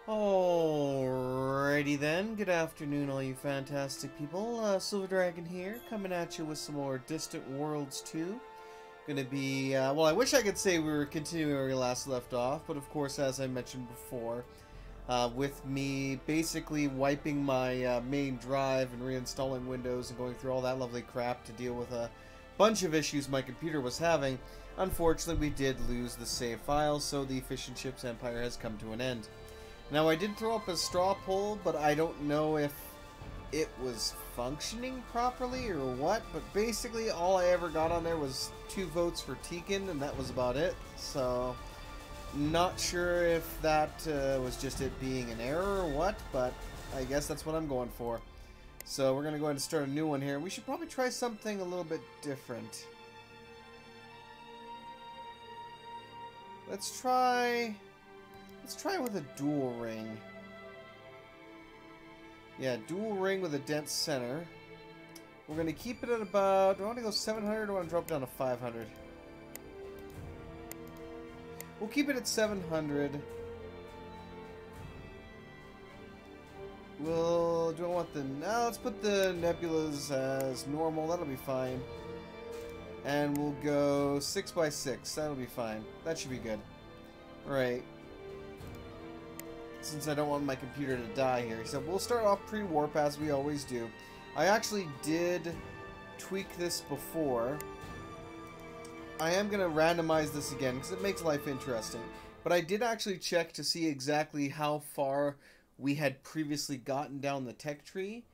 Alrighty then, good afternoon all you fantastic people, Silver Dragon here, coming at you with some more Distant Worlds 2. Gonna be, well, I wish I could say we were continuing where we last left off, but of course, as I mentioned before, with me basically wiping my main drive and reinstalling Windows and going through all that lovely crap to deal with a bunch of issues my computer was having, unfortunately we did lose the save file, so the Fish and Chips Empire has come to an end. Now, I did throw up a straw poll, but I don't know if it was functioning properly or what, but basically all I ever got on there was 2 votes for Teekan, and that was about it. So, not sure if that was just it being an error or what, but I guess that's what I'm going for. So, we're going to go ahead and start a new one here. We should probably try something a little bit different. Let's try it with a dual ring. Yeah, dual ring with a dense center. We're going to keep it at about... Do I want to go 700 or do I want to drop down to 500? We'll keep it at 700. Do I want the... No, let's put the nebulas as normal. That'll be fine. And we'll go 6x6. That'll be fine. That should be good. Right. Since I don't want my computer to die here. So we'll start off pre-warp as we always do. I actually did tweak this before. I am going to randomize this again because it makes life interesting. But I did actually check to see exactly how far we had previously gotten down the tech tree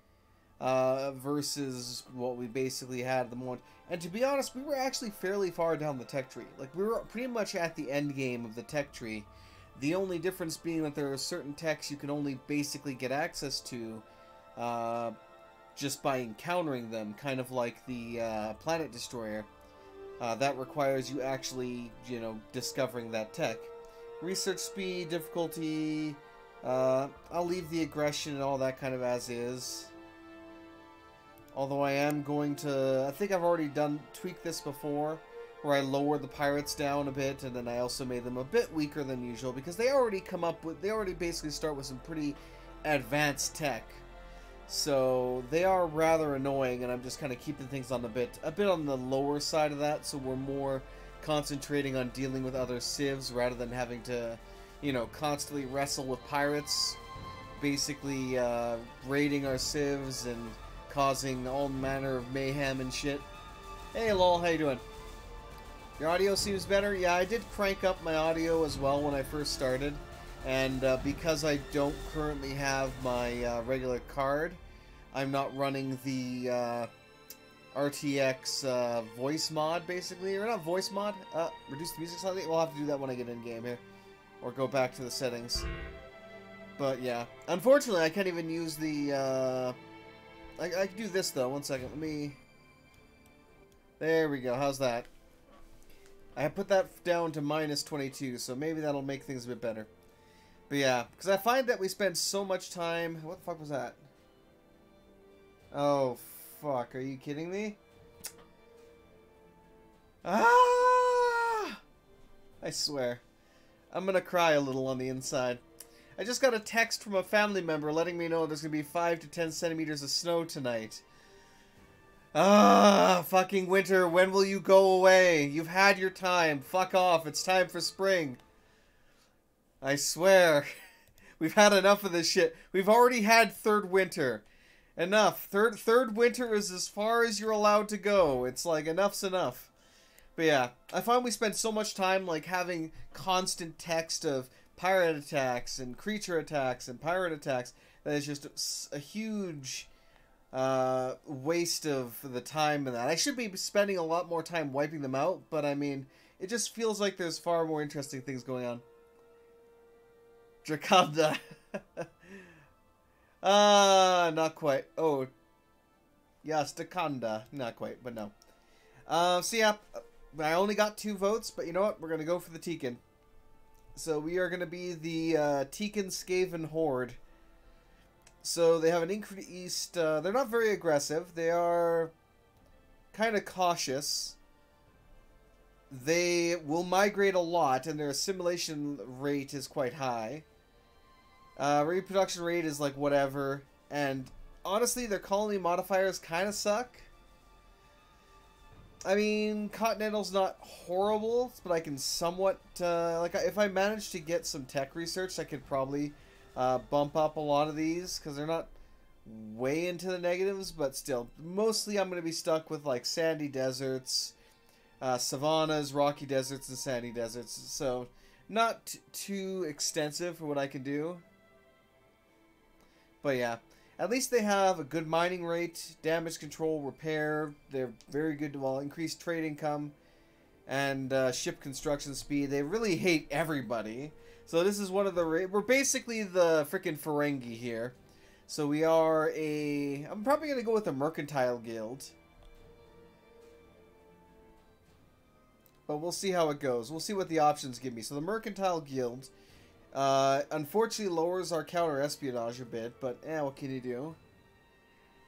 versus what we basically had at the moment. And to be honest, we were actually fairly far down the tech tree. Like, we were pretty much at the end game of the tech tree. The only difference being that there are certain techs you can only basically get access to just by encountering them, kind of like the Planet Destroyer. That requires you actually, you know, discovering that tech. Research speed, difficulty, I'll leave the aggression and all that kind of as is. Although I am going to, I think I've already tweaked this before, where I lowered the pirates down a bit, and then I also made them a bit weaker than usual, because they already basically start with some pretty advanced tech. So they are rather annoying, and I'm just kind of keeping things on a bit on the lower side of that, so we're more concentrating on dealing with other civs rather than having to, you know, constantly wrestle with pirates, basically raiding our civs and causing all manner of mayhem and shit. Hey lol, how you doing? Your audio seems better? Yeah, I did crank up my audio as well when I first started. And because I don't currently have my regular card, I'm not running the RTX voice mod, basically. Or not voice mod, reduce the music slightly. We'll have to do that when I get in game here. Or go back to the settings. But yeah. Unfortunately, I can't even use the... I can do this though. One second. Let me... There we go. How's that? I put that down to -22, so maybe that'll make things a bit better. But yeah, because I find that we spend so much time... What the fuck was that? Oh, fuck. Are you kidding me? Ah! I swear. I'm gonna cry a little on the inside. I just got a text from a family member letting me know there's gonna be 5 to 10 centimeters of snow tonight. Ah, fucking winter, when will you go away? You've had your time. Fuck off. It's time for spring. I swear. We've had enough of this shit. We've already had third winter. Enough. Third winter is as far as you're allowed to go. It's like, enough's enough. But yeah, I find we spend so much time like having constant text of pirate attacks and creature attacks and pirate attacks that is just a huge... waste of the time in that. I should be spending a lot more time wiping them out, but I mean, it just feels like there's far more interesting things going on. Drakanda. Not quite. Oh. Yes, Drakanda. Not quite, but no. So yeah, I only got 2 votes, but you know what? We're gonna go for the Teekan. So we are gonna be the Teekan Skaven Horde. So they have an increased, they're not very aggressive, they are kind of cautious. They will migrate a lot, and their assimilation rate is quite high. Reproduction rate is like whatever. And honestly, their colony modifiers kind of suck. I mean, Continental's not horrible, but I can somewhat, like, if I manage to get some tech research, I could probably bump up a lot of these, because they're not way into the negatives, but still, mostly I'm going to be stuck with, like, sandy deserts, savannas, rocky deserts, and sandy deserts, so not too extensive for what I can do. But yeah. At least they have a good mining rate, damage control, repair. They're very good to increase trade income and ship construction speed. They really hate everybody. So this is one of the... We're basically the freaking Ferengi here. So we are a... I'm probably going to go with the Mercantile Guild. But we'll see how it goes. We'll see what the options give me. So the Mercantile Guild... unfortunately lowers our counter-espionage a bit, but what can you do?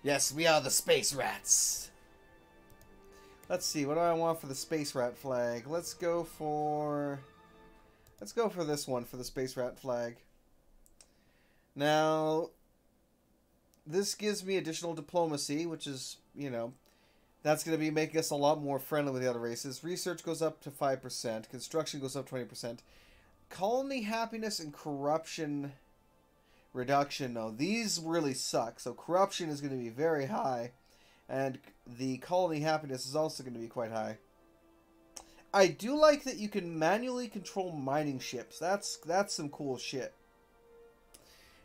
Yes, we are the Space Rats. Let's see, what do I want for the Space Rat flag? Let's go for this one, for the Space Rat flag. Now, this gives me additional diplomacy, which is, you know, that's going to be making us a lot more friendly with the other races. Research goes up to 5%. Construction goes up 20%. Colony happiness and corruption reduction, though. These really suck. So corruption is going to be very high. And the colony happiness is also going to be quite high. I do like that you can manually control mining ships. That's some cool shit.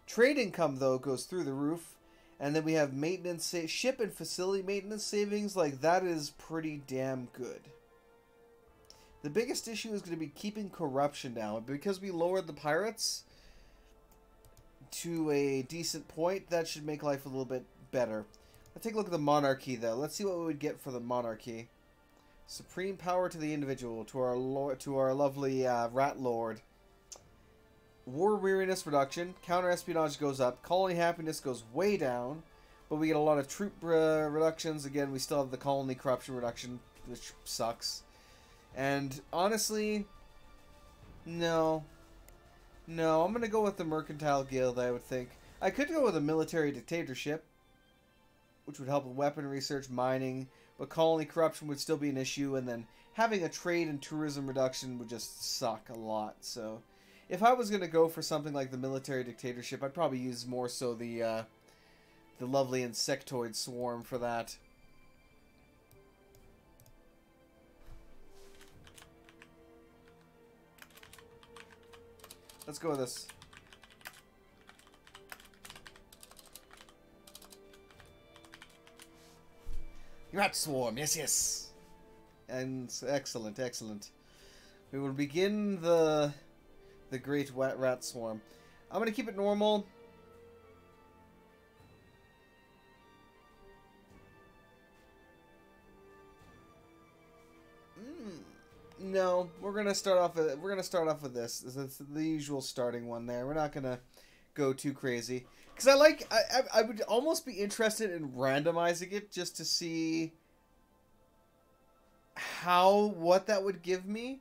Trade income, though, goes through the roof. And then we have maintenance, ship and facility maintenance savings. Like, that is pretty damn good. The biggest issue is going to be keeping corruption down. Because we lowered the pirates to a decent point, that should make life a little bit better. Let's take a look at the monarchy, though. Let's see what we would get for the monarchy. Supreme power to the individual, to our lovely rat lord. War weariness reduction. Counter-espionage goes up. Colony happiness goes way down. But we get a lot of troop reductions. Again, we still have the colony corruption reduction, which sucks. And honestly, no, I'm going to go with the Mercantile Guild, I would think. I could go with a military dictatorship, which would help with weapon research, mining, but colony corruption would still be an issue, and then having a trade and tourism reduction would just suck a lot. So if I was going to go for something like the military dictatorship, I'd probably use more so the lovely insectoid swarm for that. Let's go with this. Rat swarm, yes. And excellent. We will begin the great rat swarm. I'm gonna keep it normal. No, we're gonna start off with this. This is the usual starting one there. We're not gonna go too crazy because I would almost be interested in randomizing it just to see what that would give me.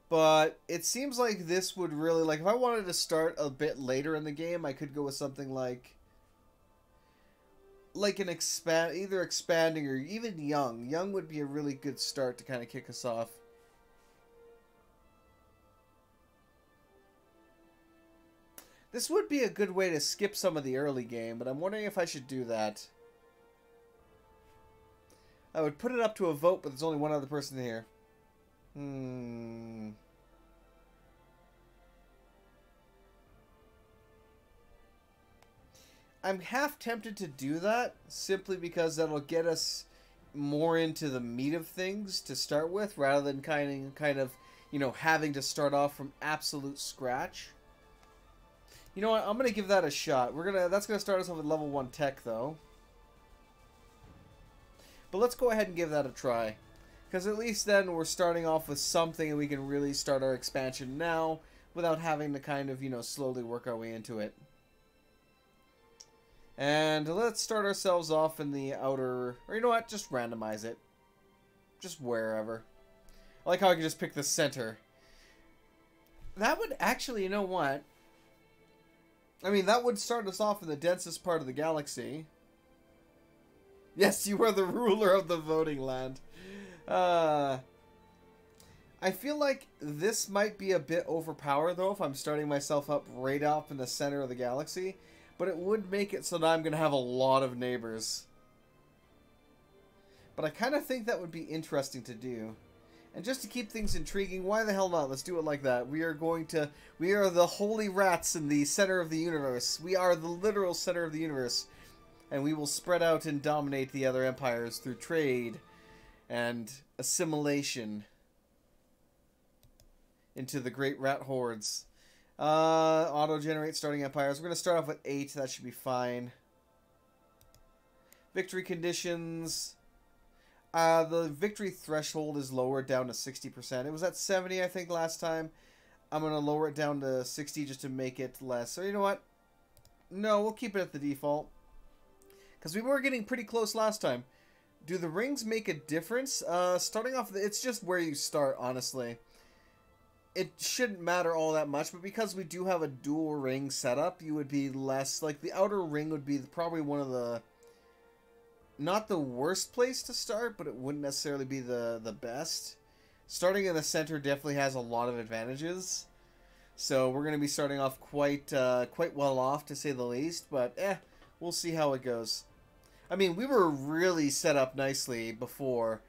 But it seems like this would really, like, if I wanted to start a bit later in the game, I could go with something like an either expanding or even young. Young would be a really good start to kind of kick us off. This would be a good way to skip some of the early game, but I'm wondering if I should do that. I would put it up to a vote, but there's only one other person here. I'm half tempted to do that, simply because that'll get us more into the meat of things to start with, rather than kind of, you know, having to start off from absolute scratch. You know what? I'm gonna give that a shot. That's gonna start us off with level 1 tech, though. But let's go ahead and give that a try, because at least then we're starting off with something, and we can really start our expansion now without having to kind of, you know, slowly work our way into it. And let's start ourselves off in the outer... Or you know what? Just randomize it. Just wherever. I like how I can just pick the center. That would actually, you know what? I mean, that would start us off in the densest part of the galaxy. Yes, you are the ruler of the voting land. I feel like this might be a bit overpowered, though, if I'm starting myself up right up in the center of the galaxy. But it would make it so that I'm going to have a lot of neighbors. But I kind of think that would be interesting to do. And just to keep things intriguing, why the hell not? Let's do it like that. We are the holy rats in the center of the universe. We are the literal center of the universe. And we will spread out and dominate the other empires through trade and assimilation into the great rat hordes. Auto-generate starting empires. We're going to start off with 8. That should be fine. Victory conditions. The victory threshold is lowered down to 60%. It was at 70, I think, last time. I'm going to lower it down to 60 just to make it less. So, you know what? No, we'll keep it at the default. Because we were getting pretty close last time. Do the rings make a difference? Starting off, it's just where you start, honestly. It shouldn't matter all that much, but because we do have a dual ring setup, you would be less... Like, the outer ring would be probably one of the... Not the worst place to start, but it wouldn't necessarily be the best. Starting in the center definitely has a lot of advantages. So we're going to be starting off quite well off, to say the least. But, we'll see how it goes. I mean, we were really set up nicely before.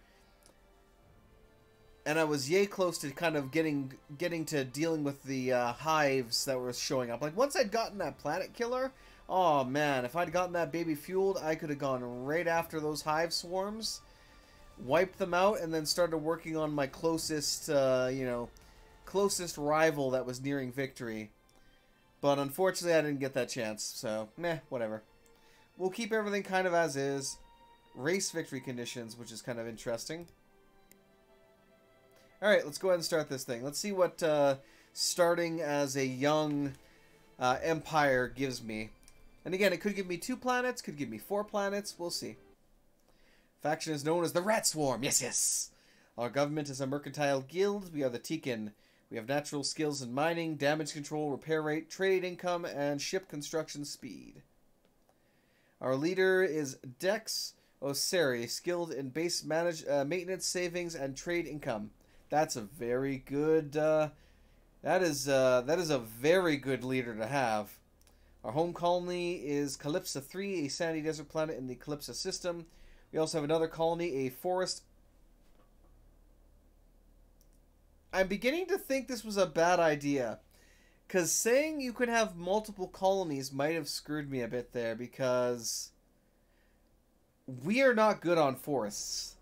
And I was yay close to kind of getting to dealing with the hives that were showing up. Like, once I'd gotten that planet killer... Oh, man, if I'd gotten that baby fueled, I could have gone right after those hive swarms, wiped them out, and then started working on my closest, closest rival that was nearing victory. But unfortunately, I didn't get that chance, so, meh, whatever. We'll keep everything kind of as is. Race victory conditions, which is kind of interesting. Alright, let's go ahead and start this thing. Let's see what starting as a young empire gives me. And again, it could give me 2 planets, could give me 4 planets. We'll see. Faction is known as the Rat Swarm. Yes, yes. Our government is a Mercantile Guild. We are the Teekan. We have natural skills in mining, damage control, repair rate, trade income, and ship construction speed. Our leader is Dex Oseri, skilled in base maintenance, savings, and trade income. That's a very good... That is a very good leader to have. Our home colony is Calypso 3, a sandy desert planet in the Calypso system. We also have another colony, a forest. I'm beginning to think this was a bad idea. Because saying you could have multiple colonies might have screwed me a bit there, because we are not good on forests.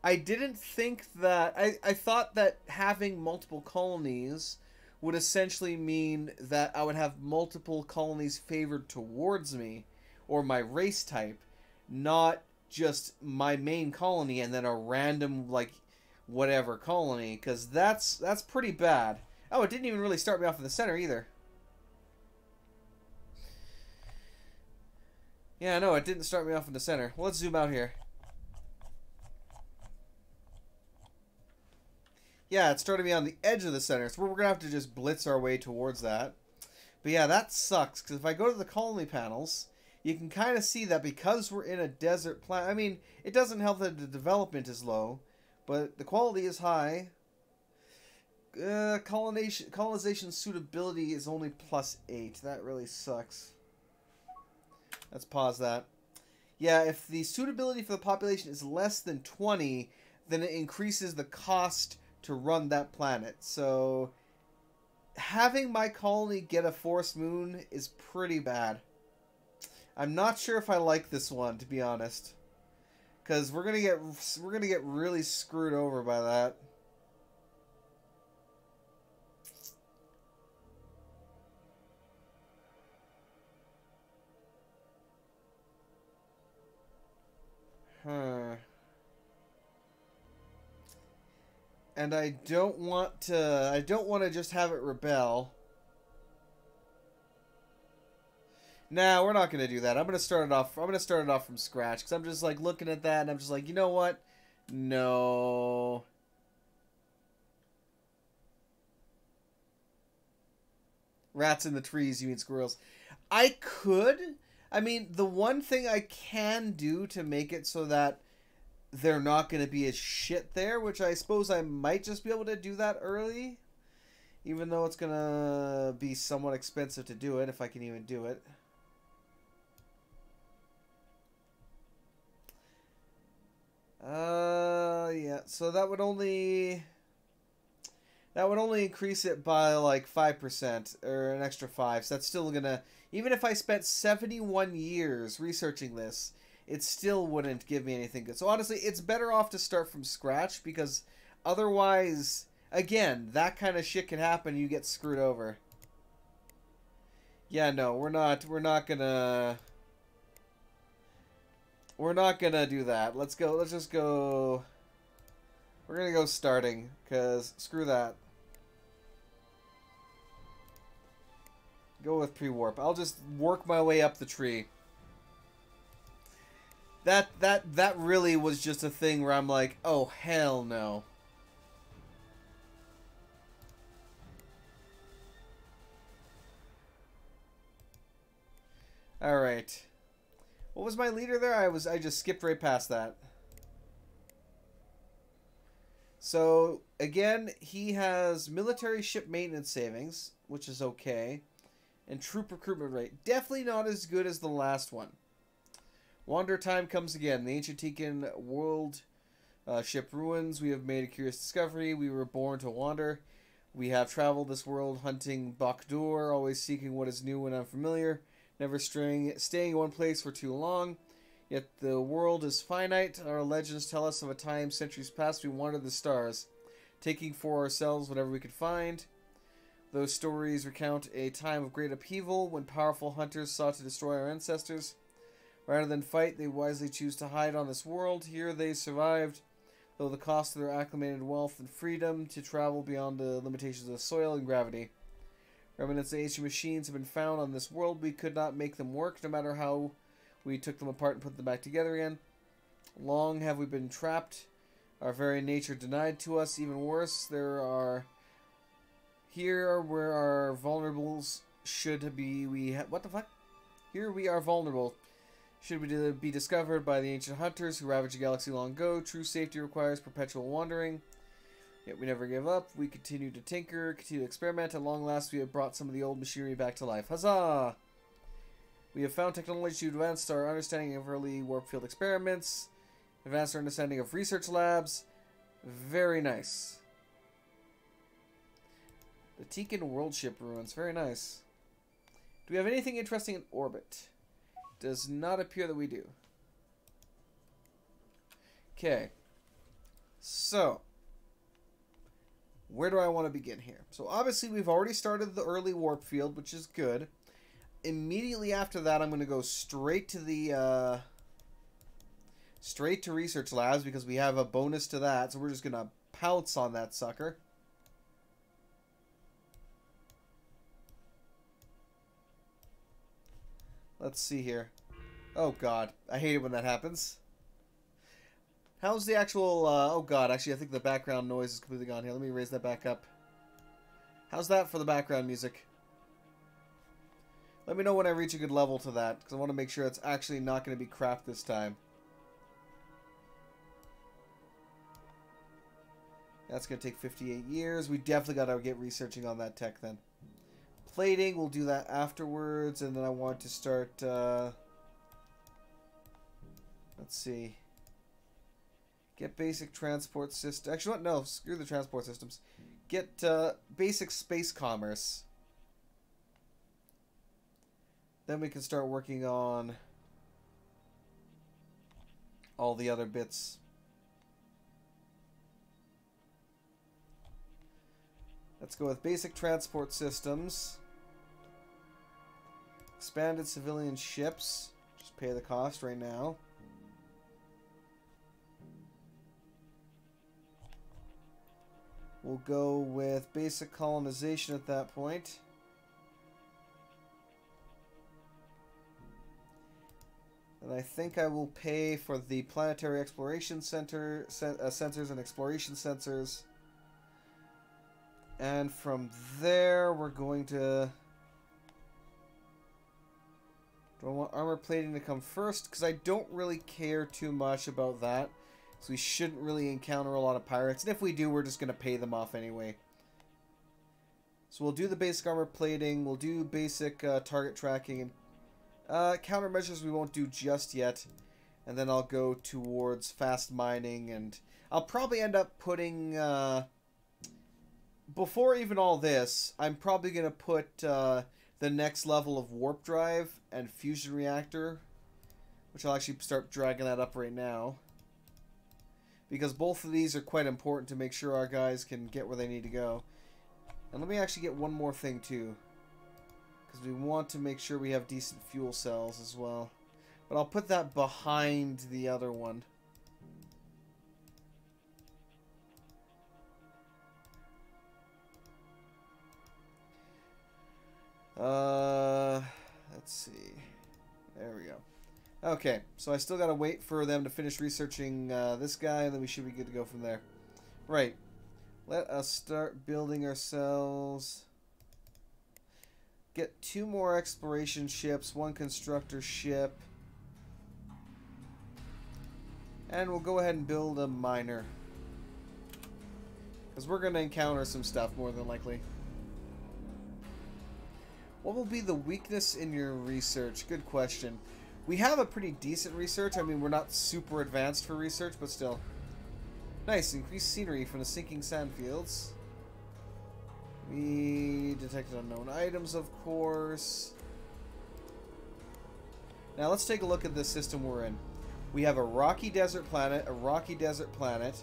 I didn't think that... I thought that having multiple colonies would essentially mean that I would have multiple colonies favored towards me, or my race type, not just my main colony and then a random, like, whatever colony, because that's pretty bad. Oh, it didn't even really start me off in the center either. Yeah, no, it didn't start me off in the center. Well, let's zoom out here. Yeah, it started me on the edge of the center, so we're going to have to just blitz our way towards that. But yeah, that sucks, because if I go to the colony panels, you can kind of see that because we're in a desert planet... I mean, it doesn't help that the development is low, but the quality is high. Colonization suitability is only +8. That really sucks. Let's pause that. Yeah, if the suitability for the population is less than 20, then it increases the cost to run that planet. So having my colony get a forest moon is pretty bad. I'm not sure if I like this one, to be honest, because we're gonna get really screwed over by that. And I don't want to just have it rebel. Nah, we're not going to do that. I'm going to start it off from scratch, cuz I'm just like looking at that and I'm just like, "You know what? No." Rats in the trees, you mean squirrels. I could. I mean, the one thing I can do to make it so that they're not going to be as shit there, which I suppose I might just be able to do that early. Even though it's going to be somewhat expensive to do it, if I can even do it. Yeah, so that would only increase it by like 5% or an extra 5. So that's still gonna, even if I spent 71 years researching this, it still wouldn't give me anything good. So honestly, it's better off to start from scratch, because otherwise, again, that kind of shit can happen. You get screwed over. Yeah, no, we're not gonna do that. Let's go. Let's just go. We're gonna go starting, because screw that. Go with pre-warp. I'll just work my way up the tree. That really was just a thing where I'm like, oh hell no. All right. What was my leader there? I just skipped right past that. So, again, he has military ship maintenance savings, which is okay. And troop recruitment rate. Definitely not as good as the last one. Wander time comes again. The ancient Teekan world ship ruins. We have made a curious discovery. We were born to wander. We have traveled this world hunting Bakdur, always seeking what is new and unfamiliar. Never staying in one place for too long. Yet the world is finite. Our legends tell us of a time centuries past we wandered the stars, taking for ourselves whatever we could find. Those stories recount a time of great upheaval when powerful hunters sought to destroy our ancestors. Rather than fight, they wisely choose to hide on this world. Here they survived, though the cost of their acclimated wealth and freedom to travel beyond the limitations of soil and gravity. Remnants of ancient machines have been found on this world. We could not make them work, no matter how we took them apart and put them back together again. Long have we been trapped, our very nature denied to us. Even worse, here where our vulnerables should be. What the fuck? Here we are vulnerable. Should we be discovered by the ancient hunters who ravaged the galaxy long ago. True safety requires perpetual wandering. Yet we never give up. We continue to tinker, continue to experiment. At long last, we have brought some of the old machinery back to life. Huzzah! We have found technology to advance our understanding of early warp field experiments, advanced our understanding of research labs. Very nice. The Teekan world ship ruins. Very nice. Do we have anything interesting in orbit? Does not appear that we do. Okay. So, where do I want to begin here? So obviously we've already started the early warp field, which is good. Immediately after that, I'm going to go straight to the straight to research labs, because we have a bonus to that. So we're just going to pounce on that sucker. Let's see here. Oh god, I hate it when that happens. How's the actual, oh god, actually I think the background noise is completely gone here. Let me raise that back up. How's that for the background music? Let me know when I reach a good level to that, because I want to make sure it's actually not going to be crap this time. That's going to take 58 years. We definitely got to get researching on that tech then. Plating, we'll do that afterwards, and then I want to start, let's see. Get basic transport system. Actually, what? No, screw the transport systems. Get basic space commerce. Then we can start working on all the other bits. Let's go with basic transport systems. Expanded civilian ships. Just pay the cost right now. We'll go with basic colonization at that point. And I think I will pay for the planetary exploration center sensors and exploration sensors. And from there, we're going to Do I want armor plating to come first? Because I don't really care too much about that. So we shouldn't really encounter a lot of pirates. And if we do, we're just going to pay them off anyway. So we'll do the basic armor plating. We'll do basic target tracking. And countermeasures we won't do just yet. And then I'll go towards fast mining. And I'll probably end up putting... before even all this, I'm probably going to put the next level of warp drive and fusion reactor. Which I'll actually start dragging that up right now. Because both of these are quite important to make sure our guys can get where they need to go. And let me actually get one more thing too. Because we want to make sure we have decent fuel cells as well. But I'll put that behind the other one. Let's see. There we go. Okay, so I still gotta wait for them to finish researching this guy, and then we should be good to go from there. Right. Let us start building ourselves. Get 2 more exploration ships, 1 constructor ship. And we'll go ahead and build a miner. Because we're going to encounter some stuff, more than likely. What will be the weakness in your research? Good question. We have a pretty decent research. I mean, we're not super advanced for research, but still. Nice. Increased scenery from the sinking sand fields. We detected unknown items, of course. Now, let's take a look at the system we're in. We have a rocky desert planet, a rocky desert planet.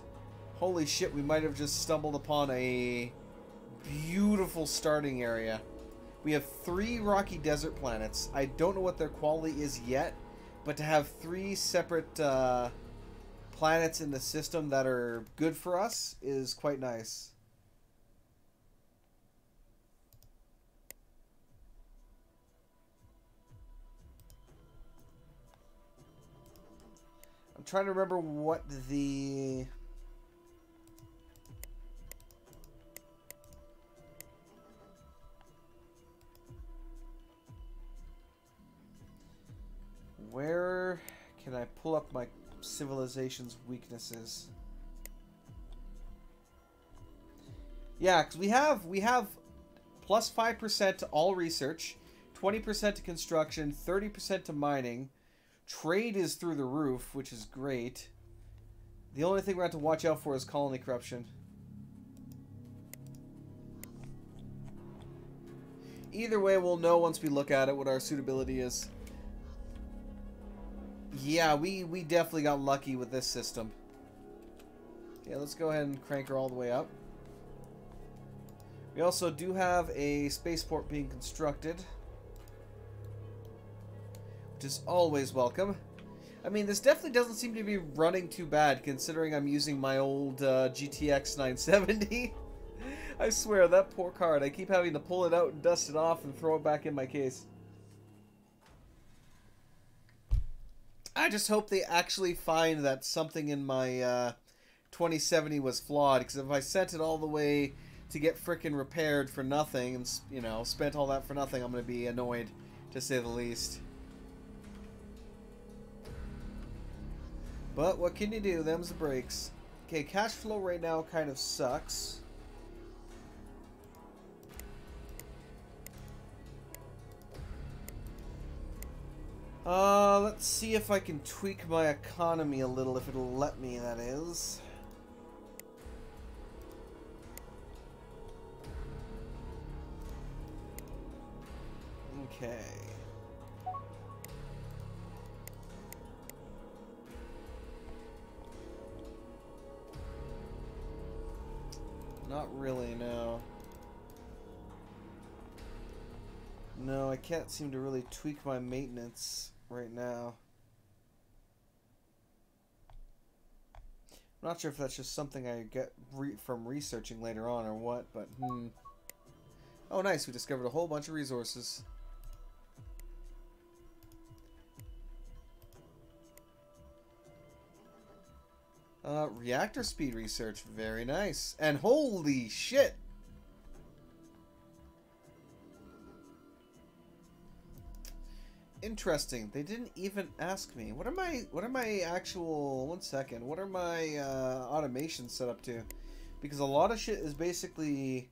Holy shit, we might have just stumbled upon a beautiful starting area. We have 3 rocky desert planets. I don't know what their quality is yet, but to have 3 separate planets in the system that are good for us is quite nice. I'm trying to remember what the... Where can I pull up my civilization's weaknesses? Yeah, because we have plus 5% to all research, 20% to construction, 30% to mining. Trade is through the roof, which is great. The only thing we have to watch out for is colony corruption. Either way, we'll know once we look at it what our suitability is. Yeah, we definitely got lucky with this system. Okay, let's go ahead and crank her all the way up. We also do have a spaceport being constructed, which is always welcome. I mean, this definitely doesn't seem to be running too bad, considering I'm using my old GTX 970. I swear, that poor card. I keep having to pull it out and dust it off and throw it back in my case. I just hope they actually find that something in my 2070 was flawed, because if I sent it all the way to get frickin' repaired for nothing, and, you know, spent all that for nothing, I'm going to be annoyed, to say the least. But what can you do? Them's the breaks. Okay, cash flow right now kind of sucks. Let's see if I can tweak my economy a little, if it'll let me, that is. Okay. Not really, no. No, I can't seem to really tweak my maintenance right now. I'm not sure if that's just something I get from researching later on or what, but Oh, nice. We discovered a whole bunch of resources. Reactor speed research. Very nice. And holy shit! Interesting. They didn't even ask me. What are my actual... One second. What are my automations set up to? Because a lot of shit is basically...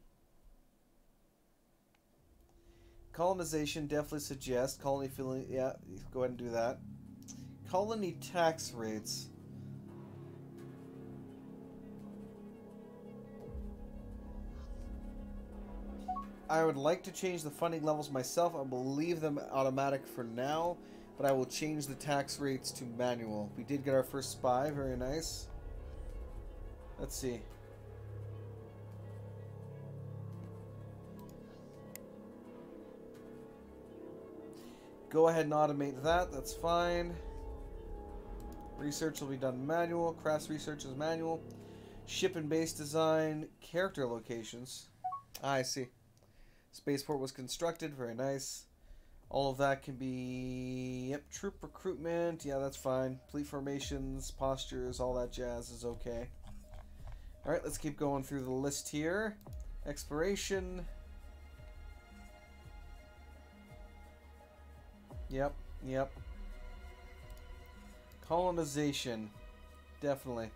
Colonization, definitely suggest. Colony filling... Yeah, go ahead and do that. Colony tax rates. I would like to change the funding levels myself. I will leave them automatic for now, but I will change the tax rates to manual. We did get our first spy. Very nice. Let's see. Go ahead and automate that. That's fine. Research will be done manual. Crafts research is manual. Ship and base design. Character locations. Ah, I see. Spaceport was constructed. Very nice. All of that can be... Yep, troop recruitment. Yeah, that's fine. Fleet formations, postures, all that jazz is okay. Alright, let's keep going through the list here. Exploration. Yep, yep. Colonization. Definitely.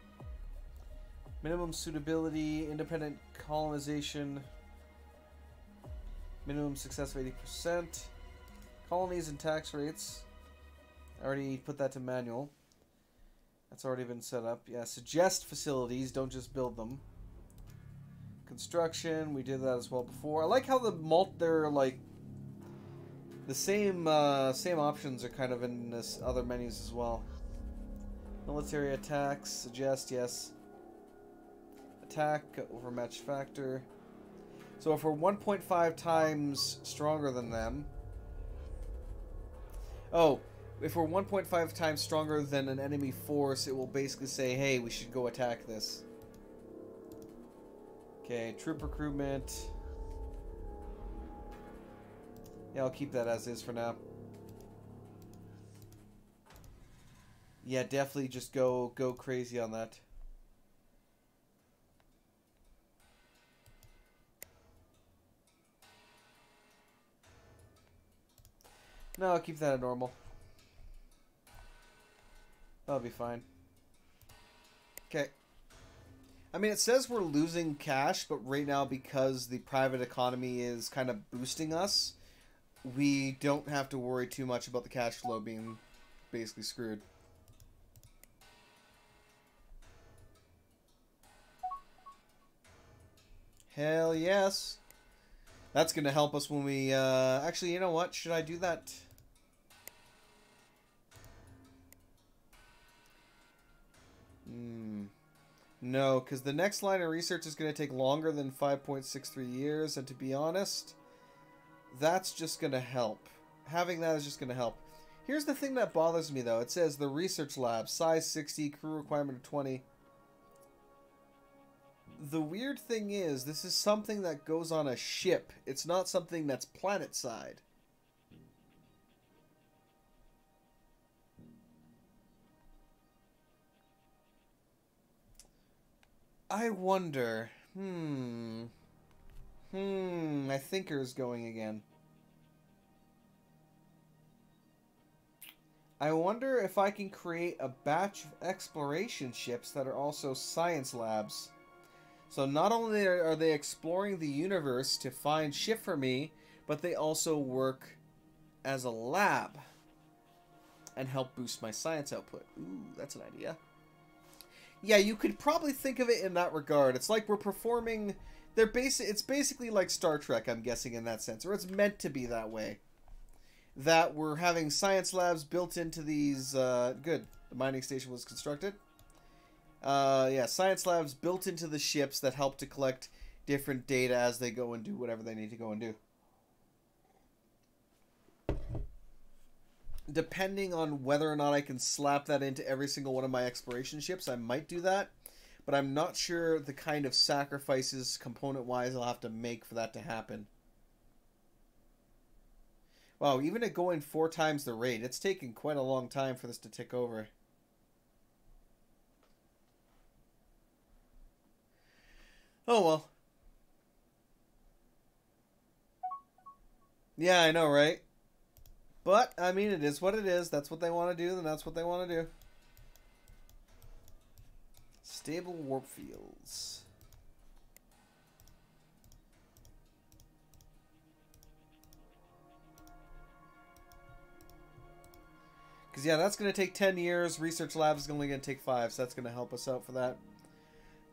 Minimum suitability, independent colonization. Minimum success of 80%. Colonies and tax rates. I already put that to manual. That's already been set up. Yeah, suggest facilities, don't just build them. Construction, we did that as well before. I like how they're like the same options are kind of in this other menus as well. Military attacks, suggest, yes. Attack, overmatch factor. So if we're 1.5 times stronger than them... Oh, if we're 1.5 times stronger than an enemy force, it will basically say, hey, we should go attack this. Okay, troop recruitment. Yeah, I'll keep that as is for now. Yeah, definitely just go crazy on that. No, I'll keep that at normal. That'll be fine. Okay. I mean, it says we're losing cash, but right now, because the private economy is kind of boosting us, we don't have to worry too much about the cash flow being basically screwed. Hell yes. That's going to help us when we... Actually, you know what? Should I do that? No, because the next line of research is going to take longer than 5.63 years, and to be honest, that's just going to help. Having that is just going to help. Here's the thing that bothers me, though. It says the research lab, size 60, crew requirement of 20. The weird thing is, this is something that goes on a ship. It's not something that's planet-side. I wonder. My thinker's going again. I wonder if I can create a batch of exploration ships that are also science labs. So not only are they exploring the universe to find shit for me, but they also work as a lab and help boost my science output. Ooh, that's an idea. Yeah, you could probably think of it in that regard. It's like we're performing... It's basically like Star Trek, I'm guessing, in that sense. Or it's meant to be that way. That we're having science labs built into these... good. The mining station was constructed. Yeah, science labs built into the ships that help to collect different data as they go and do whatever they need to go and do. Depending on whether or not I can slap that into every single one of my exploration ships, I might do that. But I'm not sure the kind of sacrifices, component-wise, I'll have to make for that to happen. Wow, even at going 4 times the rate, it's taken quite a long time for this to tick over. Oh well. Yeah, I know, right? But, I mean, it is what it is. That's what they want to do, then that's what they want to do. Stable warp fields. Because, yeah, that's going to take 10 years. Research lab is only going to take 5, so that's going to help us out for that.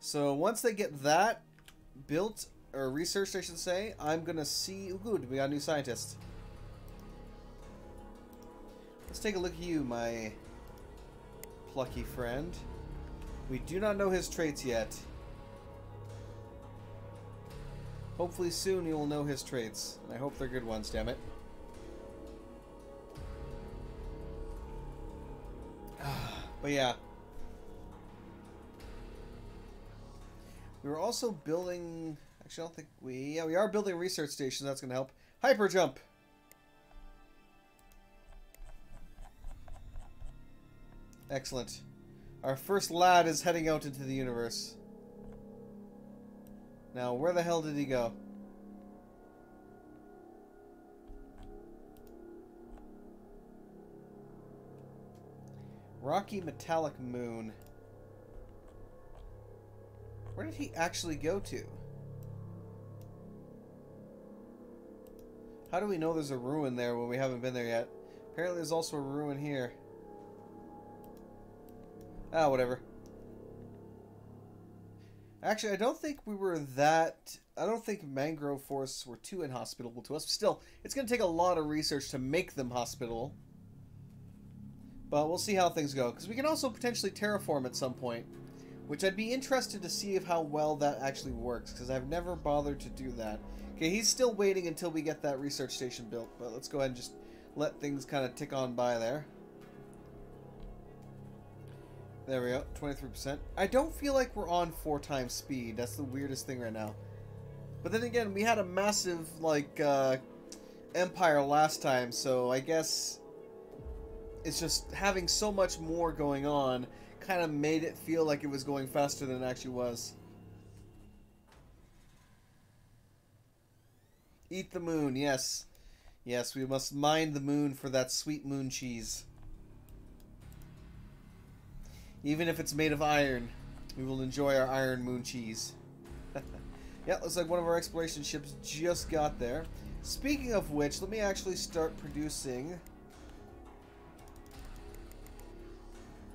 So, once they get that built, or researched, I should say, I'm going to see... Ooh, good, we got a new scientist. Let's take a look at you, my plucky friend. We do not know his traits yet. Hopefully soon you will know his traits. And I hope they're good ones, damn it. But yeah. We were also building... Actually, I don't think we... Yeah, we are building a research station. That's going to help. Hyper jump! Excellent. Our first lad is heading out into the universe. Now, where the hell did he go? Rocky Metallic Moon. Where did he actually go to? How do we know there's a ruin there when we haven't been there yet? Apparently there's also a ruin here. Ah, whatever. Actually, I don't think we were that... I don't think mangrove forests were too inhospitable to us. Still, it's going to take a lot of research to make them hospitable. But we'll see how things go. Because we can also potentially terraform at some point. Which I'd be interested to see how well that actually works. Because I've never bothered to do that. Okay, he's still waiting until we get that research station built. But let's go ahead and just let things kind of tick on by there. There we go, 23%. I don't feel like we're on 4 times speed. That's the weirdest thing right now. But then again, we had a massive, like, empire last time, so I guess it's just having so much more going on kind of made it feel like it was going faster than it actually was. Eat the moon, yes. Yes, we must mine the moon for that sweet moon cheese. Even if it's made of iron, we will enjoy our iron moon cheese. Yeah, looks like one of our exploration ships just got there. Speaking of which, let me actually start producing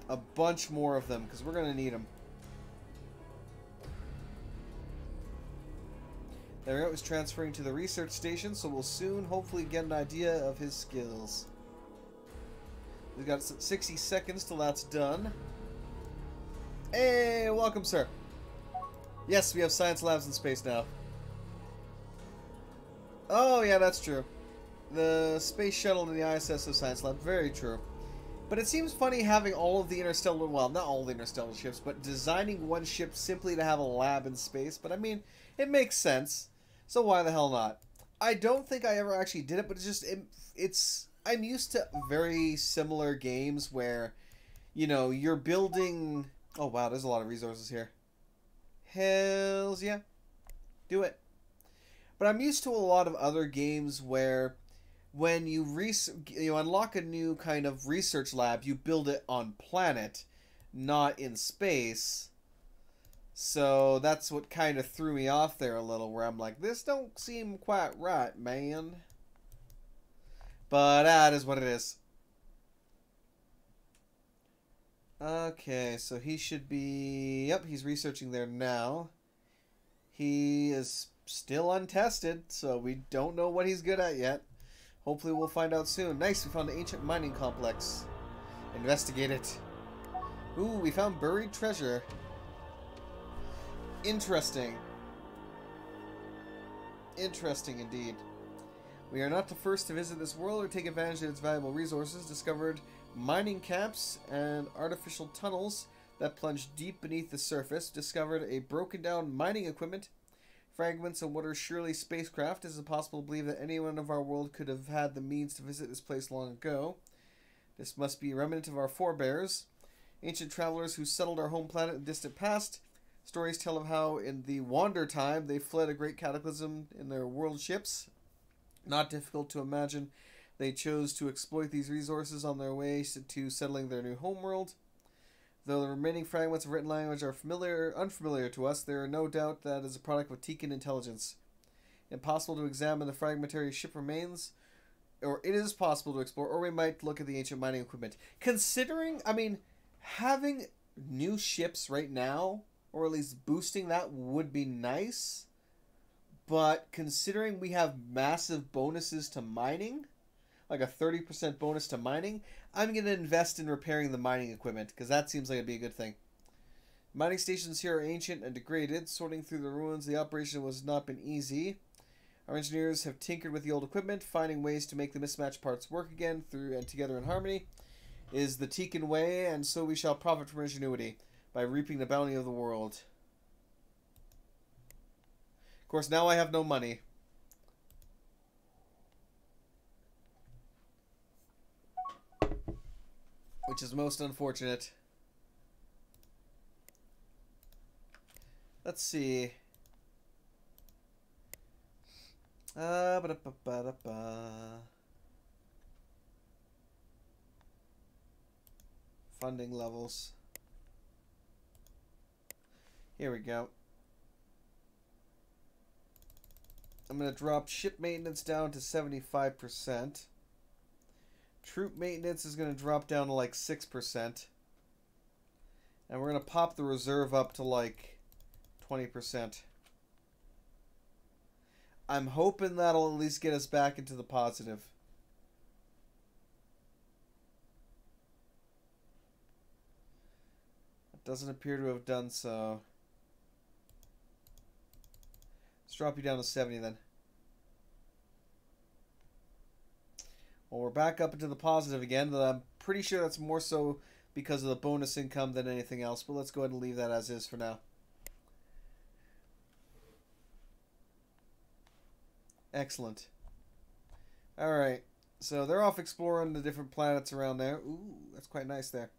a bunch more of them, because we're going to need them. There we go, it's transferring to the research station, so we'll soon hopefully get an idea of his skills. We've got 60 seconds till that's done. Hey, welcome, sir. Yes, we have science labs in space now. Oh, yeah, that's true. The space shuttle and the ISS have science lab. Very true. But it seems funny having all of the interstellar... Well, not all the interstellar ships, but designing one ship simply to have a lab in space. But, I mean, it makes sense. So why the hell not? I don't think I ever actually did it, but it's just... It's... I'm used to very similar games where, you know, you're building... Oh, wow, there's a lot of resources here. Hells yeah. Do it. But I'm used to a lot of other games where when you unlock a new kind of research lab, you build it on planet, not in space. So that's what kind of threw me off there a little, where I'm like, this don't seem quite right, man. But that is what it is. Okay, so he should be... Yep, he's researching there now. He is still untested, so we don't know what he's good at yet. Hopefully we'll find out soon. Nice, we found an ancient mining complex. Investigate it. Ooh, we found buried treasure. Interesting. Interesting indeed. We are not the first to visit this world or take advantage of its valuable resources. Discovered mining camps and artificial tunnels that plunge deep beneath the surface. Discovered a broken down mining equipment. Fragments of what are surely spacecraft. Is it possible to believe that anyone of our world could have had the means to visit this place long ago? This must be a remnant of our forebears. Ancient travelers who settled our home planet in the distant past. Stories tell of how in the Wander time they fled a great cataclysm in their world ships. Not difficult to imagine They chose to exploit these resources on their way to settling their new homeworld. Though the remaining fragments of written language are unfamiliar to us, there are no doubt that is a product of Teekan intelligence. Impossible to examine the fragmentary ship remains, or it is possible to explore, or we might look at the ancient mining equipment. Considering, I mean, having new ships right now, or at least boosting that, would be nice. But considering we have massive bonuses to mining, like a 30% bonus to mining, I'm going to invest in repairing the mining equipment, because that seems like it'd be a good thing. Mining stations here are ancient and degraded. Sorting through the ruins, the operation has not been easy. Our engineers have tinkered with the old equipment, finding ways to make the mismatched parts work again through and together in harmony is the Teekan way, and so we shall profit from ingenuity by reaping the bounty of the world. Of course, now I have no money. Which is most unfortunate. Let's see. Funding levels. Here we go. I'm going to drop ship maintenance down to 75%. Troop maintenance is going to drop down to like 6%. And we're going to pop the reserve up to like 20%. I'm hoping that'll at least get us back into the positive. It doesn't appear to have done so. Let's drop you down to 70 then. Well, we're back up into the positive again, but I'm pretty sure that's more so because of the bonus income than anything else. But let's go ahead and leave that as is for now. Excellent. Alright, so they're off exploring the different planets around there. Ooh, that's quite nice there.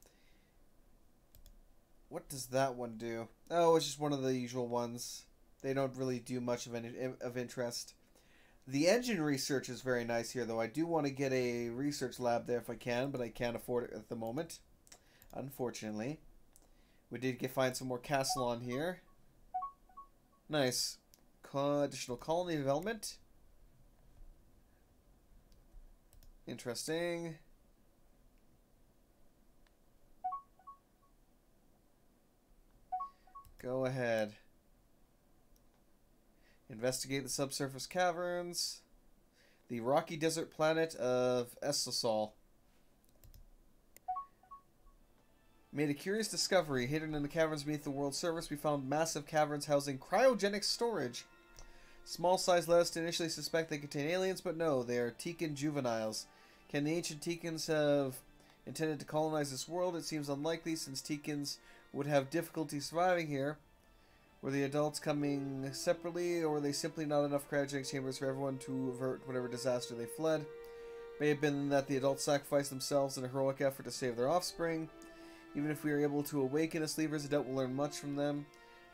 What does that one do? Oh, it's just one of the usual ones. They don't really do much of interest. The engine research is very nice here, though. I do want to get a research lab there if I can, but I can't afford it at the moment, unfortunately. We did find some more castle on here. Nice. Additional colony development. Interesting. Go ahead. Investigate the subsurface caverns. The rocky desert planet of Esosol. Made a curious discovery. Hidden in the caverns beneath the world's surface, we found massive caverns housing cryogenic storage. Small size led us to initially suspect they contain aliens, but no, they are Teekan juveniles. Can the ancient Teekans have intended to colonize this world? It seems unlikely, since Teekans would have difficulty surviving here. Were the adults coming separately, or were they simply not enough cryogenic chambers for everyone to avert whatever disaster they fled? May have been that the adults sacrificed themselves in a heroic effort to save their offspring. Even if we are able to awaken us leavers, I doubt we'll learn much from them.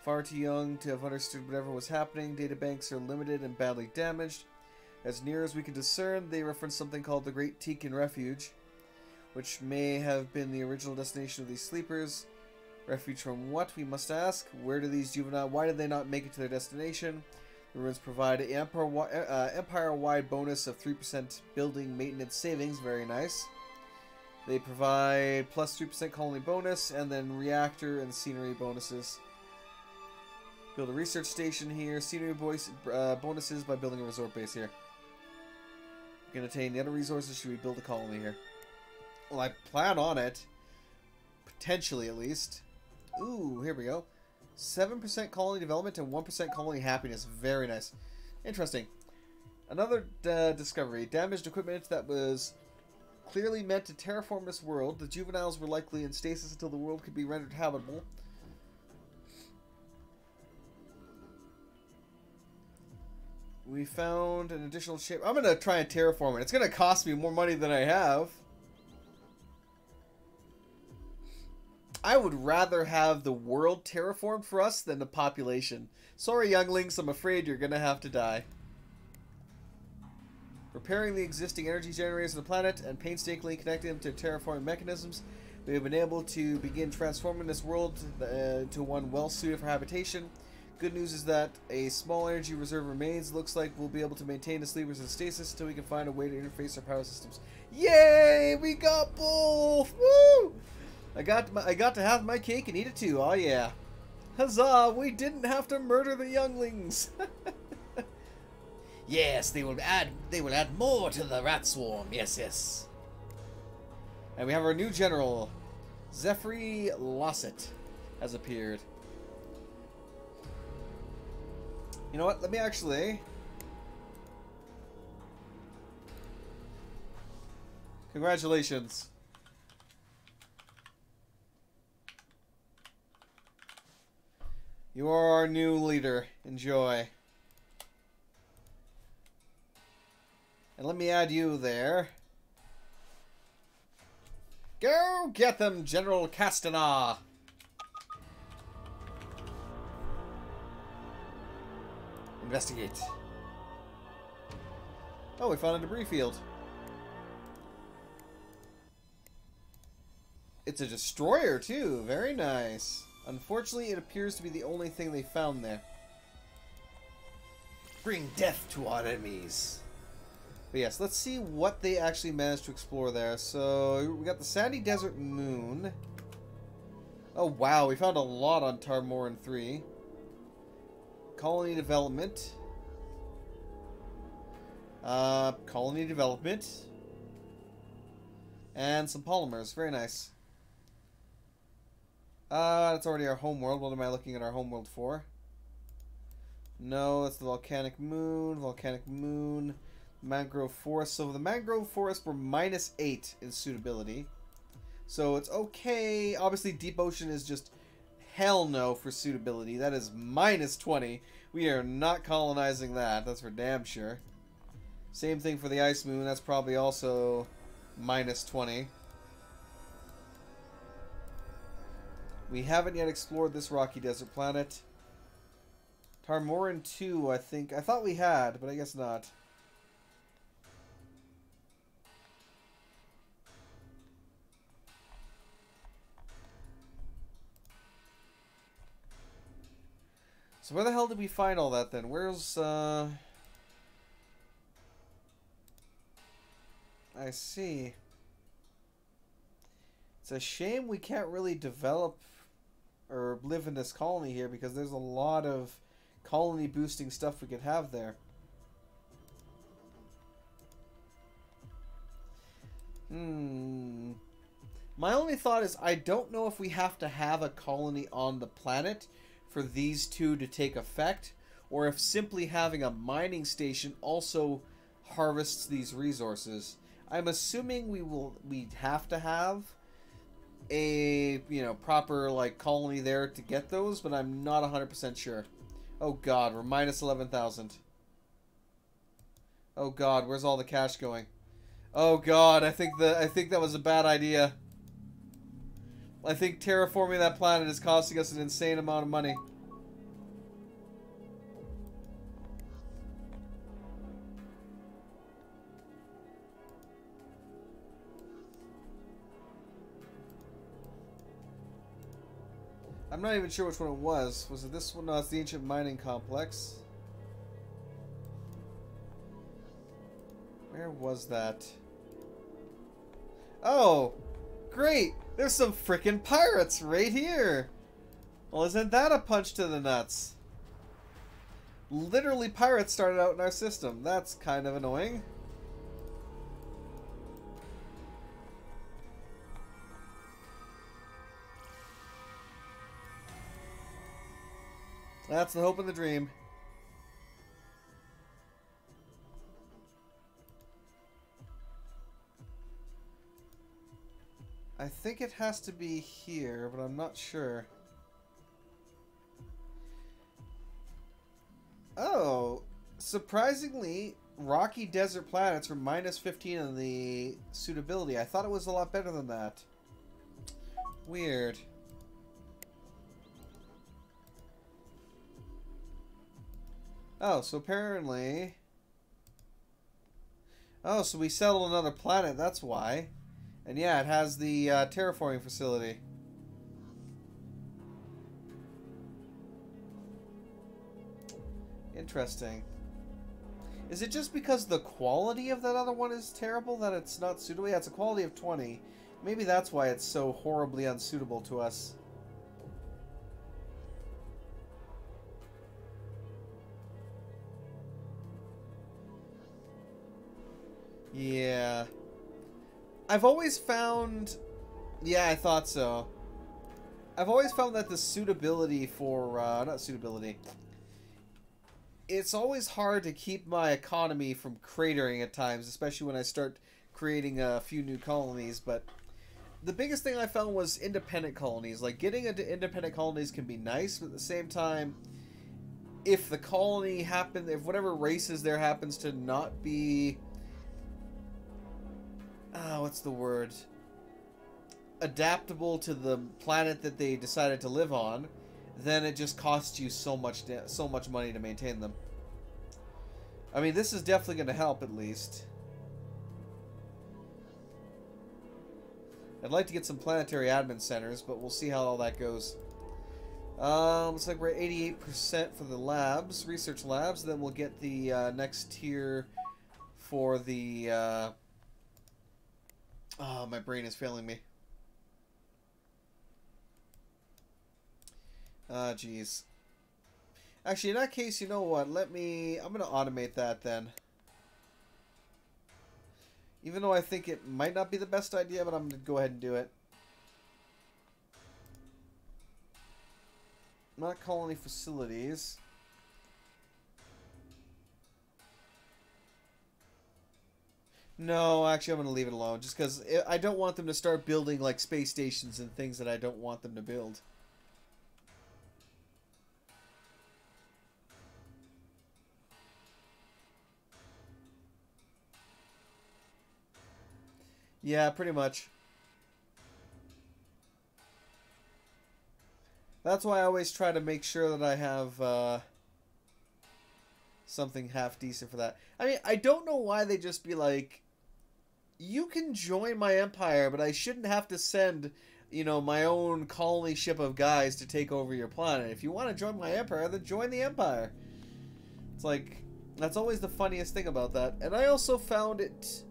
Far too young to have understood whatever was happening. Databanks are limited and badly damaged. As near as we can discern, they reference something called the Great Teekan Refuge, which may have been the original destination of these sleepers. Refuge from what, we must ask? Where do these why did they not make it to their destination? The ruins provide an empire-wide bonus of 3% building maintenance savings. Very nice. They provide plus 3% colony bonus, and then reactor and scenery bonuses. Build a research station here. Scenery bonuses by building a resort base here. We can attain the other resources should we build a colony here. Well, I plan on it. Potentially, at least. Ooh, here we go. 7% colony development and 1% colony happiness. Very nice. Interesting. Another discovery. Damaged equipment that was clearly meant to terraform this world. The juveniles were likely in stasis until the world could be rendered habitable. We found an additional ship. I'm going to try and terraform it. It's going to cost me more money than I have. I would rather have the world terraformed for us than the population. Sorry, younglings. I'm afraid you're going to have to die. Repairing the existing energy generators of the planet and painstakingly connecting them to terraforming mechanisms, we have been able to begin transforming this world to one well suited for habitation. Good news is that a small energy reserve remains. Looks like we'll be able to maintain the sleepers in stasis until we can find a way to interface our power systems. Yay! We got both! Woo! I got to have my cake and eat it too. Oh yeah! Huzzah! We didn't have to murder the younglings. Yes, they will add more to the rat swarm. Yes, yes. And we have our new general, Zephyr Losset, has appeared. You know what? Let me actually... Congratulations. You are our new leader. Enjoy. And let me add you there. Go get them, General Castanar. Investigate. Oh, we found a debris field. It's a destroyer, too. Very nice. Unfortunately, it appears to be the only thing they found there. Bring death to our enemies. But yes, let's see what they actually managed to explore there. So, we got the Sandy Desert Moon. Oh, wow. We found a lot on Tarmoran 3. Colony development. Colony development. And some polymers. Very nice. That's already our homeworld. What am I looking at our homeworld for? No, that's the volcanic moon. Volcanic moon. Mangrove forest. So the mangrove forest were -8 in suitability. So it's okay. Obviously, deep ocean is just hell no for suitability. That is -20. We are not colonizing that. That's for damn sure. Same thing for the ice moon. That's probably also -20. We haven't yet explored this rocky desert planet. Tarmoran 2, I think. I thought we had, but I guess not. So where the hell did we find all that then? Where's, I see. It's a shame we can't really develop or live in this colony here because there's a lot of colony boosting stuff we could have there. My only thought is I don't know if we have to have a colony on the planet for these two to take effect, or if simply having a mining station also harvests these resources. I'm assuming we'd have to have a, you know, proper like colony there to get those, but I'm not 100% sure. Oh god, we're -11,000. Oh god, where's all the cash going? Oh god, I think that was a bad idea. I think terraforming that planet is costing us an insane amount of money. I'm not even sure which one it was. Was it this one? No, it's the Ancient Mining Complex. Where was that? Oh! Great! There's some frickin' pirates right here! Well, isn't that a punch to the nuts? Literally pirates started out in our system. That's kind of annoying. That's the hope and the dream. I think it has to be here, but I'm not sure. Oh, surprisingly, rocky desert planets were -15 on the suitability. I thought it was a lot better than that. Weird. Oh, so apparently... Oh, so we settled another planet, that's why. And yeah, it has the terraforming facility. Interesting. Is it just because the quality of that other one is terrible that it's not suitable? Yeah, it's a quality of 20. Maybe that's why it's so horribly unsuitable to us. Yeah. I've always found... Yeah, I thought so. I've always found that the suitability for... not suitability. It's always hard to keep my economy from cratering at times, especially when I start creating a few new colonies, but the biggest thing I found was independent colonies. Like, getting into independent colonies can be nice, but at the same time, if the colony if whatever race is there happens to not be... what's the word? Adaptable to the planet that they decided to live on, then it just costs you so much money to maintain them. I mean, this is definitely going to help, at least. I'd like to get some planetary admin centers, but we'll see how all that goes. Looks like we're at 88% for the labs, research labs. Then we'll get the next tier for the... oh, my brain is failing me. Ah, jeez. Actually, in that case, you know what? I'm going to automate that then. Even though I think it might not be the best idea, but I'm going to go ahead and do it. Not colony facilities. No, actually, I'm going to leave it alone. Just because I don't want them to start building, like, space stations and things that I don't want them to build. Yeah, pretty much. That's why I always try to make sure that I have something half decent for that. I mean, I don't know why they just be like, you can join my empire, but I shouldn't have to send, you know, my own colony ship of guys to take over your planet. If you want to join my empire, then join the empire. It's like, that's always the funniest thing about that. And I also found it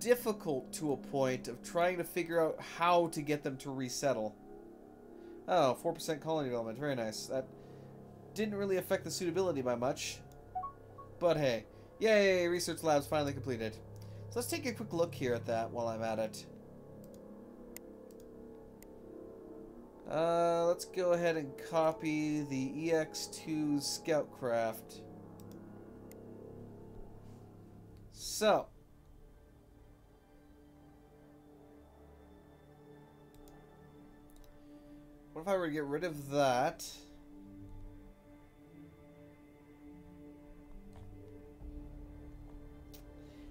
difficult to a point of trying to figure out how to get them to resettle. Oh, 4% colony development. Very nice. That didn't really affect the suitability by much. But hey. Yay! Research labs finally completed. So let's take a quick look here at that while I'm at it. Let's go ahead and copy the EX2 Scoutcraft. So. What if I were to get rid of that?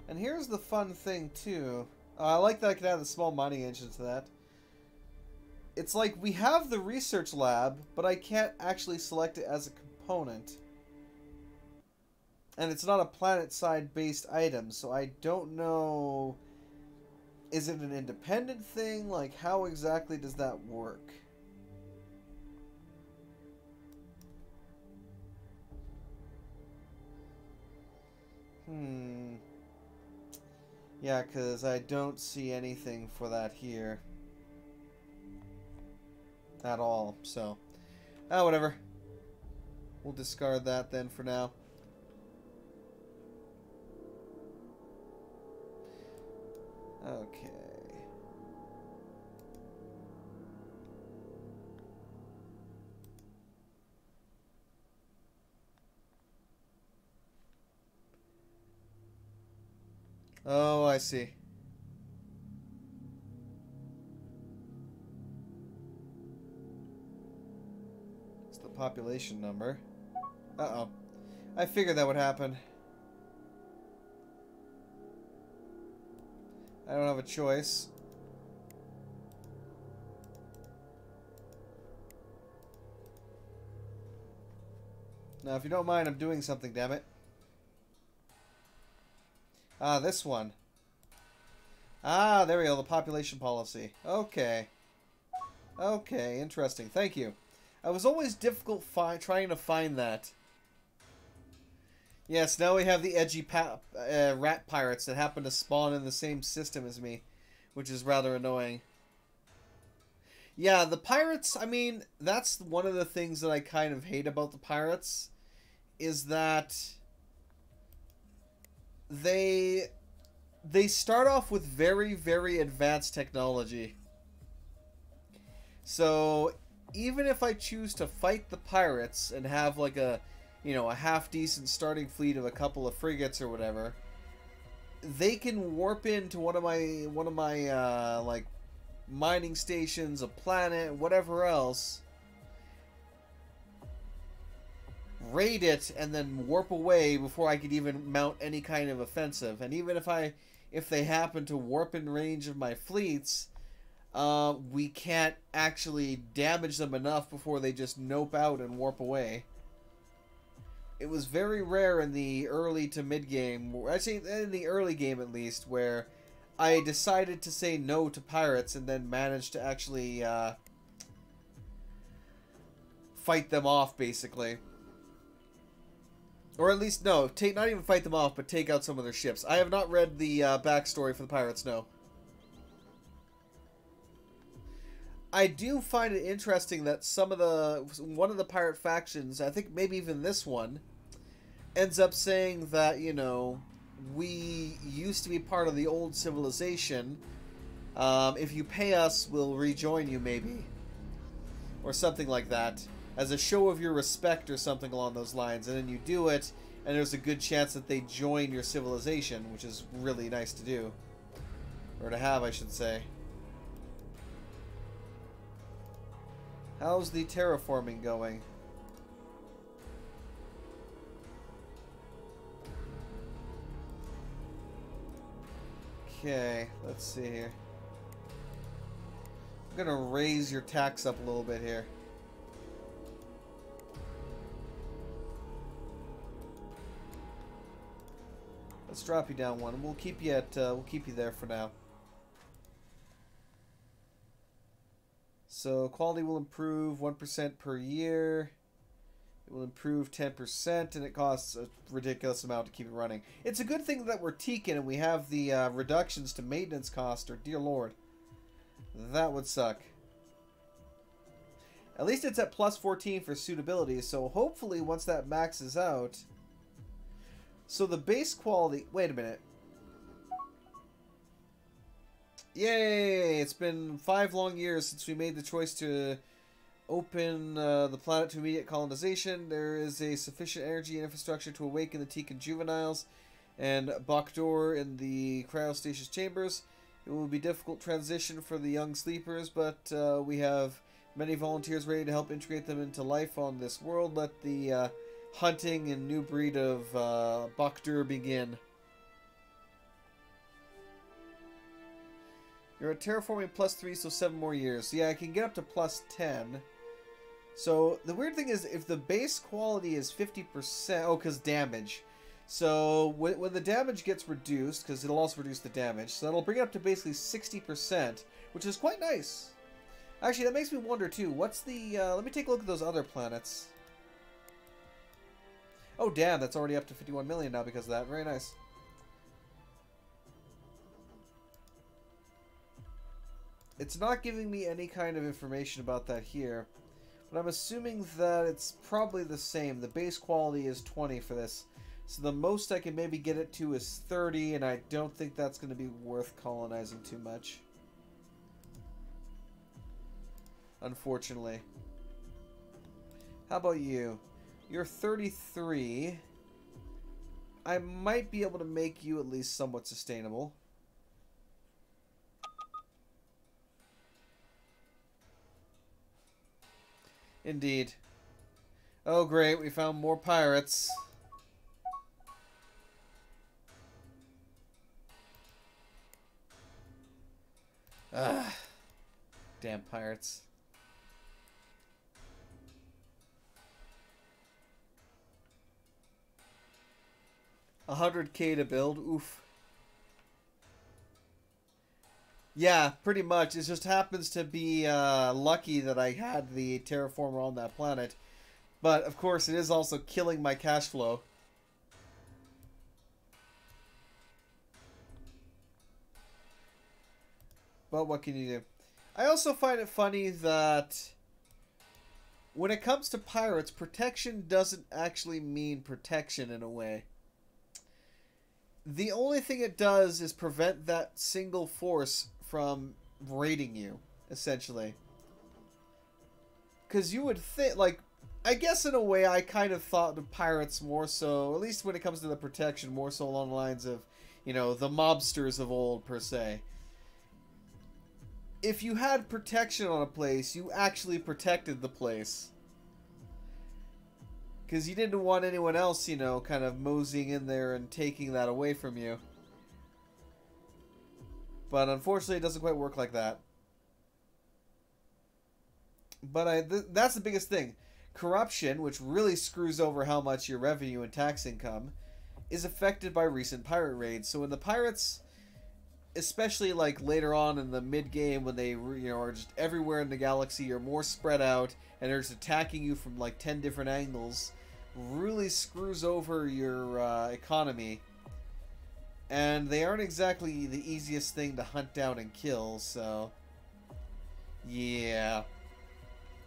And here's the fun thing, too. Oh, I like that I can add the small mining engine to that. It's like we have the research lab, but I can't actually select it as a component. And it's not a planet-side based item, so I don't know... Is it an independent thing? Like, how exactly does that work? Yeah, because I don't see anything for that here. At all, so... whatever. We'll discard that then for now. Okay. Oh, I see. It's the population number. Uh-oh. I figured that would happen. I don't have a choice. Now, if you don't mind, I'm doing something, damn it. Ah, this one. Ah, there we go. The population policy. Okay. Okay, interesting. Thank you. I was always difficult trying to find that. Yes, now we have the edgy rat pirates that happen to spawn in the same system as me, which is rather annoying. Yeah, the pirates, I mean, that's one of the things that I kind of hate about the pirates, is that they start off with very, very advanced technology. So, even if I choose to fight the pirates and have like a, you know, a half-decent starting fleet of a couple of frigates or whatever, they can warp into one of my like mining stations, a planet, whatever else, raid it, and then warp away before I could even mount any kind of offensive. And even if they happen to warp in range of my fleets, we can't actually damage them enough before they just nope out and warp away. It was very rare in the early to mid game, actually in the early game at least, where I decided to say no to pirates and then managed to actually fight them off, basically. Or at least, no, not even fight them off, but take out some of their ships. I have not read the backstory for the pirates, no. I do find it interesting that one of the pirate factions, I think maybe even this one, ends up saying that, you know, we used to be part of the old civilization. If you pay us, we'll rejoin you, maybe. Or something like that. As a show of your respect or something along those lines. And then you do it, and there's a good chance that they join your civilization, which is really nice to do. Or to have, I should say. How's the terraforming going? Okay, let's see here. I'm gonna raise your tax up a little bit here. Let's drop you down one. We'll keep you there for now. So quality will improve 1% per year. It will improve 10%, and it costs a ridiculous amount to keep it running. It's a good thing that we're Teekan and we have the reductions to maintenance cost, or dear lord. That would suck. At least it's at plus 14 for suitability, so hopefully once that maxes out... So the base quality... Wait a minute. Yay! It's been 5 long years since we made the choice to open the planet to immediate colonization. There is a sufficient energy and infrastructure to awaken the Teekan juveniles and Bakdor in the cryostasis chambers. It will be a difficult transition for the young sleepers, but we have many volunteers ready to help integrate them into life on this world. Let the hunting and new breed of Bakdur begin. You're at terraforming plus 3, so 7 more years. So yeah, I can get up to plus 10. So the weird thing is, if the base quality is 50%... Oh, because damage. So when the damage gets reduced, because it'll also reduce the damage, so that'll bring it up to basically 60%, which is quite nice. Actually, that makes me wonder too, what's the... let me take a look at those other planets. Oh damn, that's already up to 51 million now because of that. Very nice. It's not giving me any kind of information about that here, but I'm assuming that it's probably the same. The base quality is 20 for this, so the most I can maybe get it to is 30, and I don't think that's going to be worth colonizing too much. Unfortunately. How about you? You're 33. I might be able to make you at least somewhat sustainable. Indeed. Oh great, we found more pirates. Ah, damn pirates. 100k to build, oof. Yeah, pretty much. It just happens to be lucky that I had the terraformer on that planet. But, of course, it is also killing my cash flow. But what can you do? I also find it funny that when it comes to pirates, protection doesn't actually mean protection in a way. The only thing it does is prevent that single force from raiding you, essentially. Because you would think, like, I guess in a way I kind of thought of pirates more so, at least when it comes to the protection, more so along the lines of, you know, the mobsters of old, per se. If you had protection on a place, you actually protected the place. Because you didn't want anyone else, you know, kind of moseying in there and taking that away from you. But unfortunately, it doesn't quite work like that. But that's the biggest thing. Corruption, which really screws over how much your revenue and tax income, is affected by recent pirate raids. So when the pirates, especially like later on in the mid-game when they, you know, are just everywhere in the galaxy, are more spread out, and they're just attacking you from like 10 different angles, really screws over your economy. And they aren't exactly the easiest thing to hunt down and kill, so... yeah.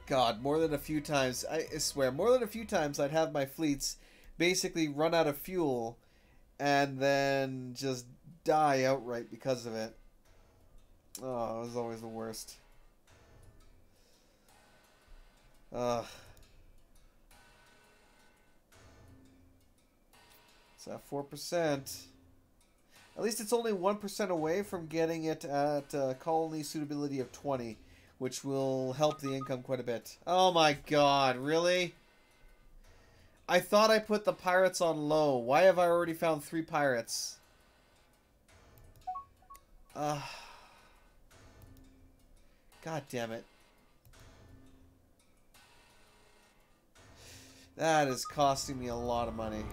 God, more than a few times, I swear, more than a few times I'd have my fleets basically run out of fuel and then just die outright because of it. Oh, it was always the worst. Ugh. It's at 4%. At least it's only 1% away from getting it at colony suitability of 20, which will help the income quite a bit. Oh my god, really? I thought I put the pirates on low. Why have I already found 3 pirates? God damn it. That is costing me a lot of money.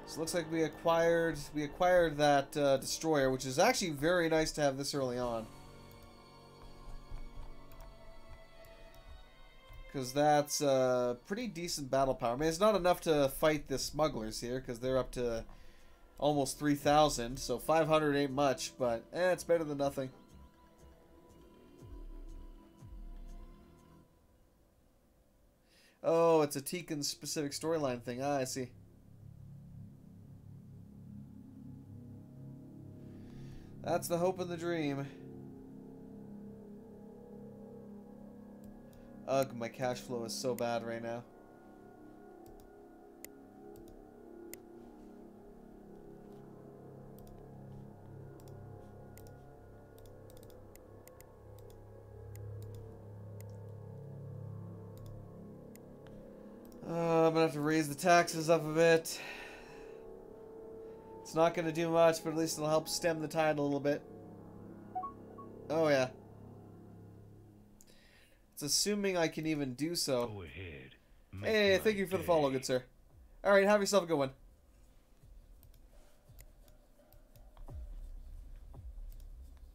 So it looks like we acquired that destroyer, which is actually very nice to have this early on. Because that's pretty decent battle power. I mean, it's not enough to fight the smugglers here, because they're up to almost 3,000, so 500 ain't much, but it's better than nothing. Oh, it's a Teekan specific storyline thing. Ah, I see. That's the hope and the dream. Ugh, my cash flow is so bad right now. I'm gonna have to raise the taxes up a bit. It's not gonna do much, but at least it'll help stem the tide a little bit. Oh yeah. It's assuming I can even do so. Go ahead. Hey, thank you for the follow, good sir. Alright, have yourself a good one.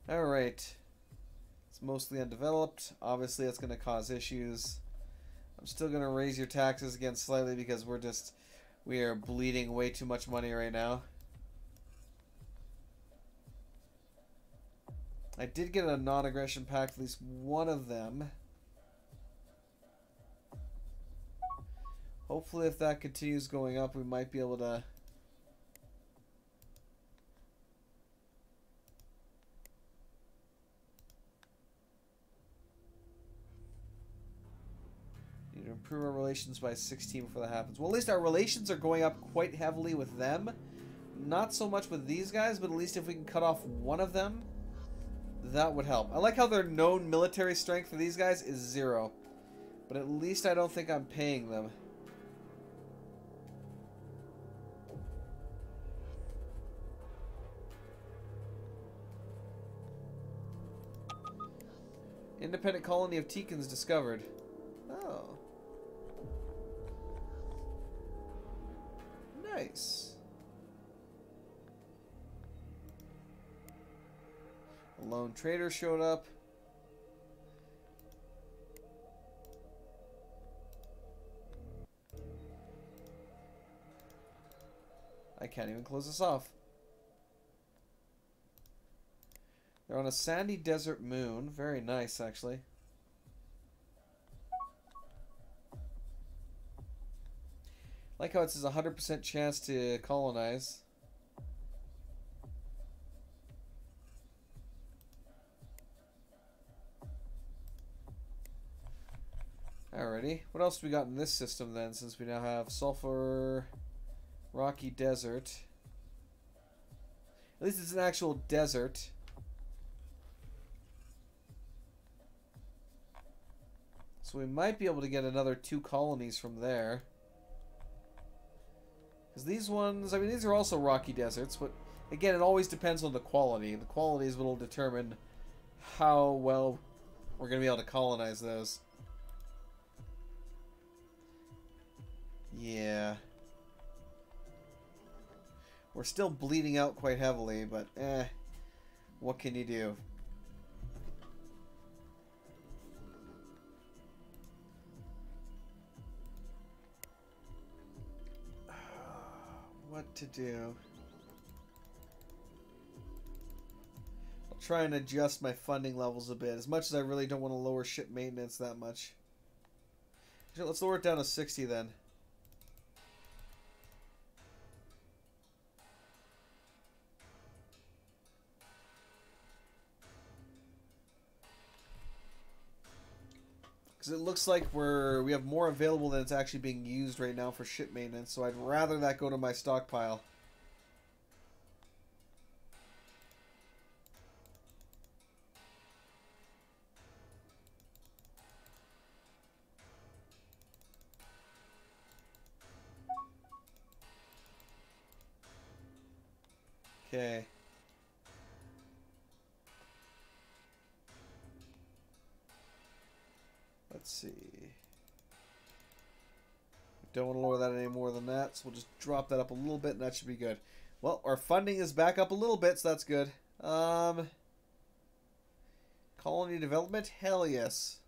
Alright. It's mostly undeveloped. Obviously, that's going to cause issues. I'm still going to raise your taxes again slightly because we are bleeding way too much money right now. I did get a non-aggression pact, at least one of them. Hopefully if that continues going up, we might be able to... need to improve our relations by 16 before that happens. Well, at least our relations are going up quite heavily with them. Not so much with these guys, but at least if we can cut off one of them, that would help. I like how their known military strength for these guys is 0. But at least I don't think I'm paying them. Independent colony of Teekans discovered. Oh. Nice. A lone trader showed up. I can't even close this off. They're on a sandy desert moon. Very nice, actually. Like how it says 100% chance to colonize. Alrighty. What else do we got in this system then, since we now have sulfur, rocky desert. At least it's an actual desert. So we might be able to get another 2 colonies from there. Because these ones, I mean, these are also rocky deserts, but again, it always depends on the quality. The quality is what will determine how well we're going to be able to colonize those. Yeah. We're still bleeding out quite heavily, but what can you do? What to do? I'll try and adjust my funding levels a bit, as much as I really don't want to lower ship maintenance that much. Let's lower it down to 60 then. Because it looks like we have more available than it's actually being used right now for ship maintenance, so I'd rather that go to my stockpile. Okay. Let's see. Don't want to lower that any more than that, so we'll just drop that up a little bit, and that should be good. Well, our funding is back up a little bit, so that's good. Colony development? Hell yes.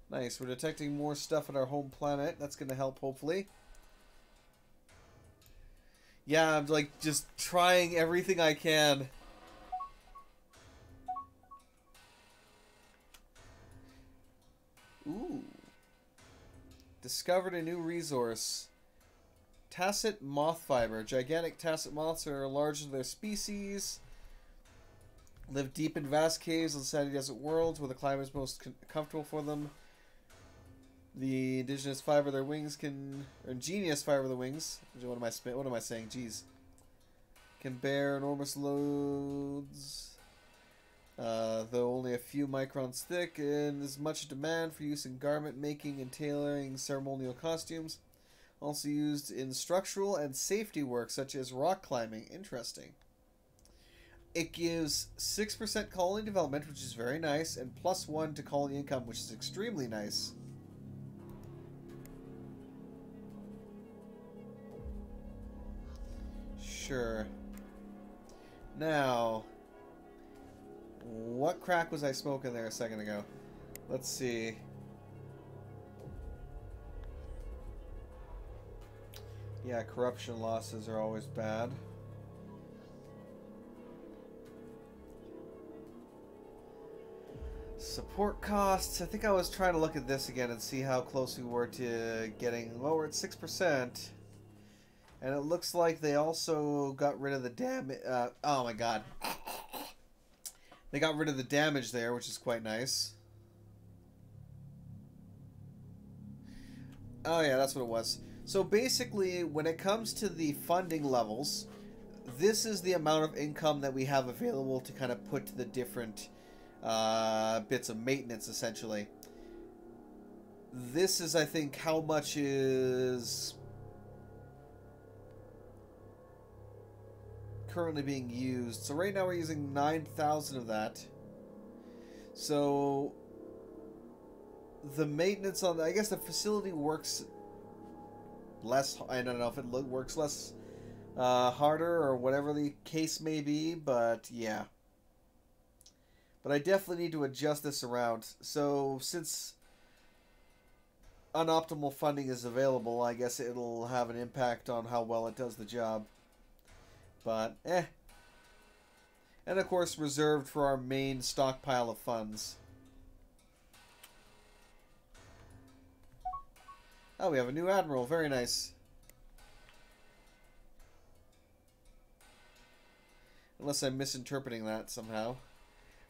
Nice, we're detecting more stuff on our home planet. That's going to help, hopefully. Yeah, I'm like just trying everything I can. Ooh. Discovered a new resource. Tacet moth fiber. Gigantic tacet moths are larger than their species. Live deep in vast caves on sandy desert worlds where the climate is most comfortable for them. The indigenous fiber of their wings can... Or ingenious fiber of the wings. What am I saying? Jeez. Can bear enormous loads. Though only a few microns thick, and there's much demand for use in garment making and tailoring ceremonial costumes. Also used in structural and safety work such as rock climbing. Interesting. It gives 6% colony development, which is very nice, and +1 to colony income, which is extremely nice. Sure. Now, what crack was I smoking there a second ago? Let's see. Yeah, corruption losses are always bad. Support costs. I think I was trying to look at this again and see how close we were to getting... Well, we're at 6%. And it looks like they also got rid of the damage... oh my god. They got rid of the damage there, which is quite nice. Oh yeah, that's what it was. So basically, when it comes to the funding levels, this is the amount of income that we have available to kind of put to the different bits of maintenance, essentially. This is, I think, how much is currently being used. So right now we're using 9,000 of that. So the maintenance on I guess the facility works less. I don't know if it works less harder or whatever the case may be, but yeah. But I definitely need to adjust this around. So since unoptimal funding is available, I guess it'll have an impact on how well it does the job. But and of course reserved for our main stockpile of funds. Oh, we have a new admiral. Very nice. Unless I'm misinterpreting that somehow,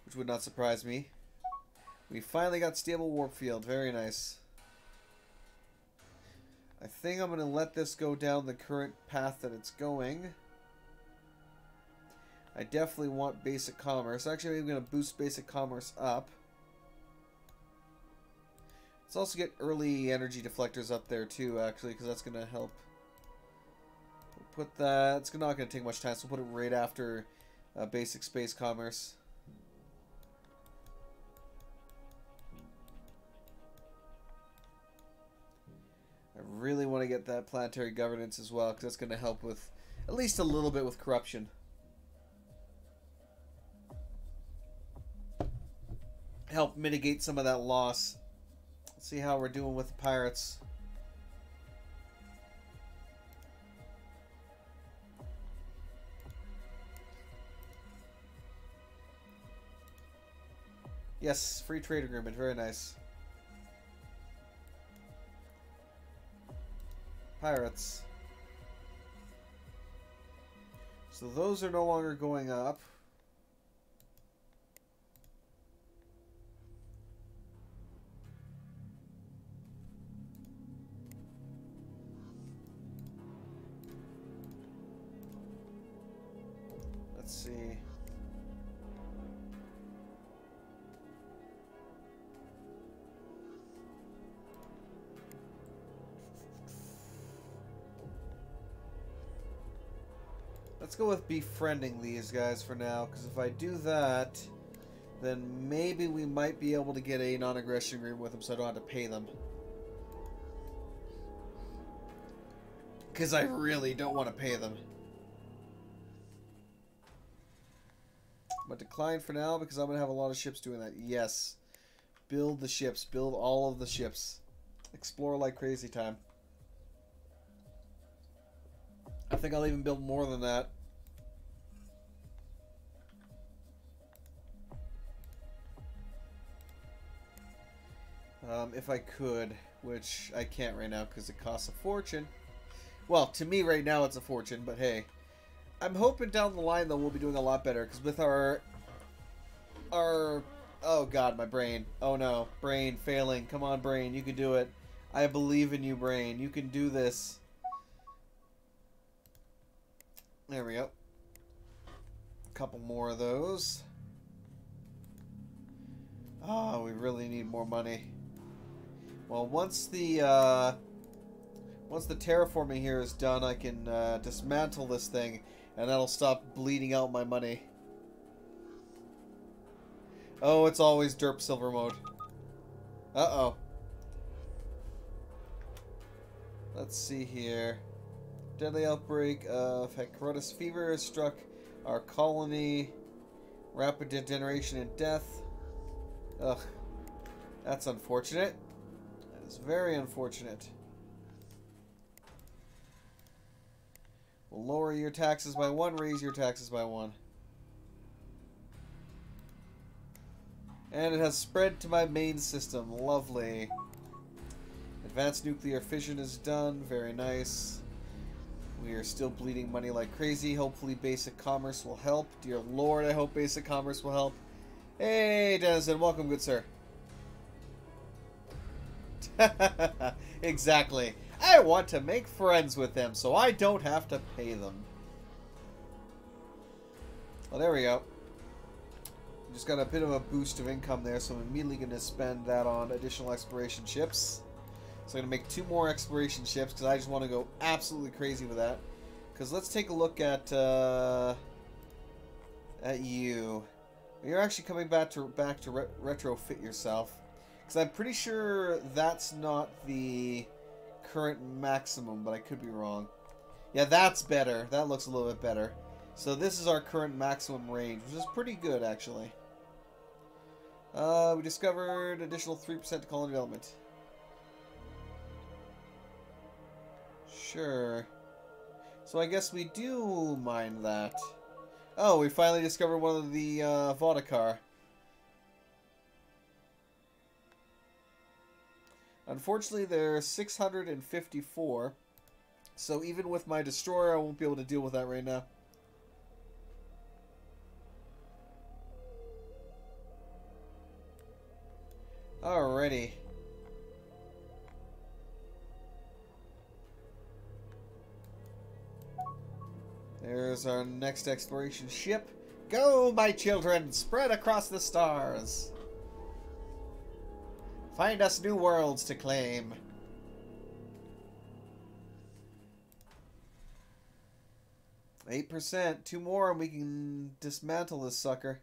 which would not surprise me. We finally got stable warp field. Very nice. I think I'm going to let this go down the current path that it's going. I definitely want basic commerce. Actually, I'm going to boost basic commerce up. Let's also get early energy deflectors up there too, actually, because that's going to help. We'll put that. It's not going to take much time, so we'll put it right after basic space commerce. I really want to get that planetary governance as well, because that's going to help with at least a little bit with corruption. Help mitigate some of that loss. Let's see how we're doing with the pirates. Yes, free trade agreement. Very nice. Pirates. So those are no longer going up. Let's see. Let's go with befriending these guys for now, because if I do that, then maybe we might be able to get a non-aggression agreement with them so I don't have to pay them. Because I really don't want to pay them. But decline for now because I'm going to have a lot of ships doing that. Yes. Build the ships. Build all of the ships. Explore like crazy time. I think I'll even build more than that. If I could, which I can't right now because it costs a fortune. Well, to me right now it's a fortune, but hey. I'm hoping down the line though we'll be doing a lot better because with our oh god, my brain. Oh no, brain failing. Come on, brain, you can do it. I believe in you, brain. You can do this. There we go. A couple more of those. Oh, we really need more money. Well, once the terraforming here is done, I can dismantle this thing, and that'll stop bleeding out my money. Oh, it's always derp silver mode. Uh-oh. Let's see here. Deadly outbreak of Hecarotus fever has struck our colony. Rapid degeneration and death. Ugh. That's unfortunate. That is very unfortunate. We'll lower your taxes by 1, raise your taxes by 1. And it has spread to my main system. Lovely. Advanced nuclear fission is done. Very nice. We are still bleeding money like crazy. Hopefully basic commerce will help. Dear Lord, I hope basic commerce will help. Hey, Dennison. Welcome, good sir. Exactly. I want to make friends with them so I don't have to pay them. Well, there we go. Just got a bit of a boost of income there, so I'm immediately going to spend that on additional exploration ships. So I'm going to make 2 more exploration ships because I just want to go absolutely crazy with that. Because let's take a look at you. You're actually coming back to retrofit yourself. Because I'm pretty sure that's not the current maximum, but I could be wrong. Yeah, that's better. That looks a little bit better. So this is our current maximum range, which is pretty good, actually. We discovered additional 3% to colony development. Sure. So I guess we do mind that. Oh, we finally discovered one of the Vodakar. Unfortunately, they're 654. So even with my destroyer, I won't be able to deal with that right now. Alrighty. There's our next exploration ship. Go, my children! Spread across the stars! Find us new worlds to claim. %. 2 more and we can dismantle this sucker.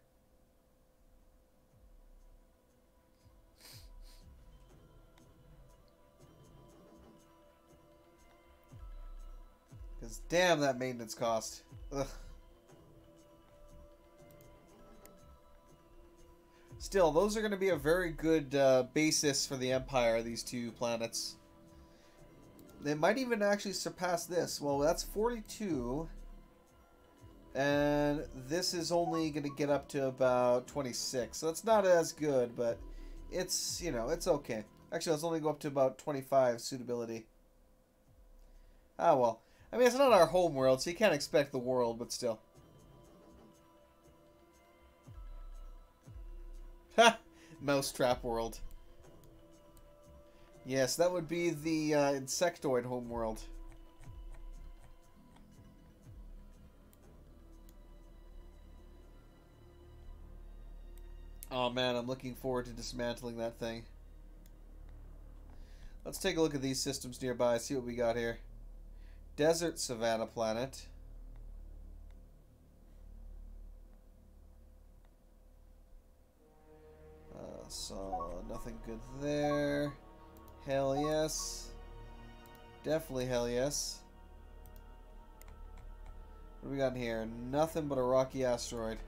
Because damn that maintenance cost. Ugh. Still, those are going to be a very good basis for the Empire, these 2 planets. They might even actually surpass this. Well, that's 42. And this is only going to get up to about 26. So it's not as good, but it's, you know, it's okay. Actually, let's only go up to about 25 suitability. Ah, well. I mean, it's not our home world, so you can't expect the world, but still. Ha! Mousetrap world. Yes, that would be the insectoid homeworld. Oh man, I'm looking forward to dismantling that thing. Let's take a look at these systems nearby, see what we got here. Desert Savannah planet. So, nothing good there. Hell yes. Definitely hell yes. What do we got in here? Nothing but a rocky asteroid.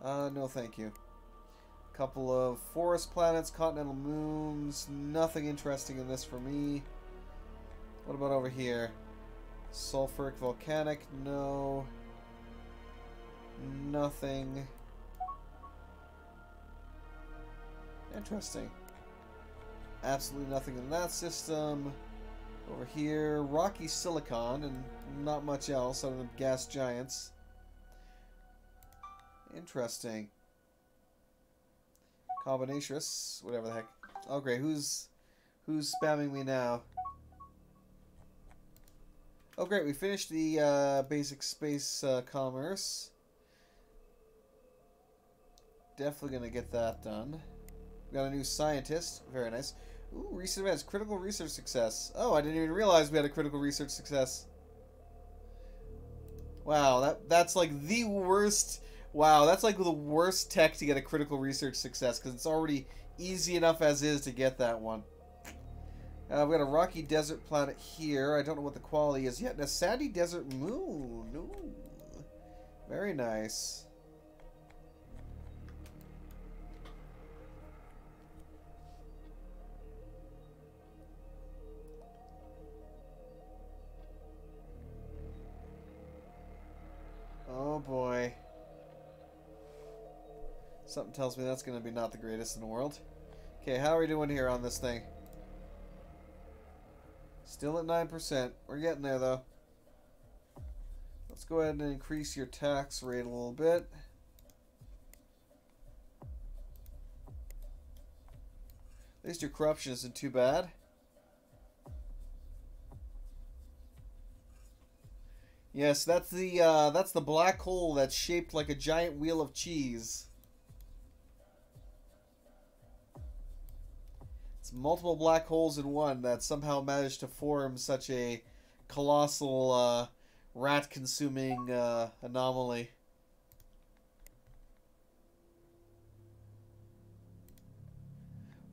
No thank you. Couple of forest planets, continental moons. Nothing interesting in this for me. What about over here? Sulfuric volcanic? No. Nothing. Interesting. Absolutely nothing in that system. Over here, rocky silicon and not much else other than gas giants. Interesting. Combinacious, whatever the heck. Oh great, who's spamming me now? Oh great, we finished the basic space commerce. Definitely gonna get that done. We got a new scientist, very nice. Ooh, recent events, critical research success. Oh, I didn't even realize we had a critical research success. Wow, that's like the worst. Wow, that's like the worst tech to get a critical research success because it's already easy enough as is to get that one. We got a rocky desert planet here. I don't know what the quality is yet. And a sandy desert moon. Ooh, very nice. Oh boy. Something tells me that's going to be not the greatest in the world. Okay, how are we doing here on this thing? Still at 9%. We're getting there though. Let's go ahead and increase your tax rate a little bit. At least your corruption isn't too bad. Yes, that's the black hole that's shaped like a giant wheel of cheese. It's multiple black holes in one that somehow managed to form such a colossal rat-consuming anomaly.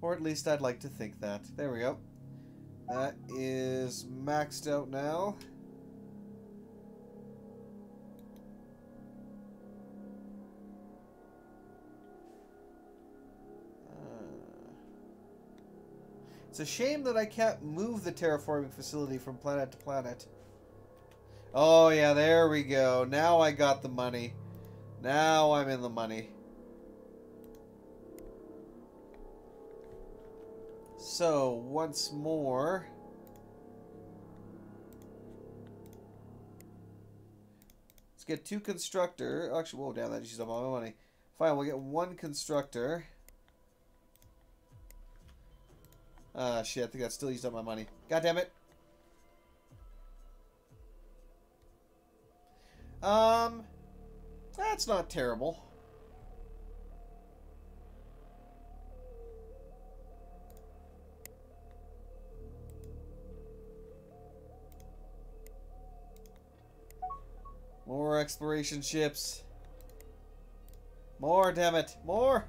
Or at least I'd like to think that. There we go. That is maxed out now. It's a shame that I can't move the terraforming facility from planet to planet. Oh yeah, there we go. Now I got the money. Now I'm in the money. So, once more. Let's get 2 constructor. Actually, whoa, damn, that just used up all my money. Fine, we'll get 1 constructor. Shit, I think that still used up my money. God damn it. That's not terrible. More exploration ships. More, damn it. More!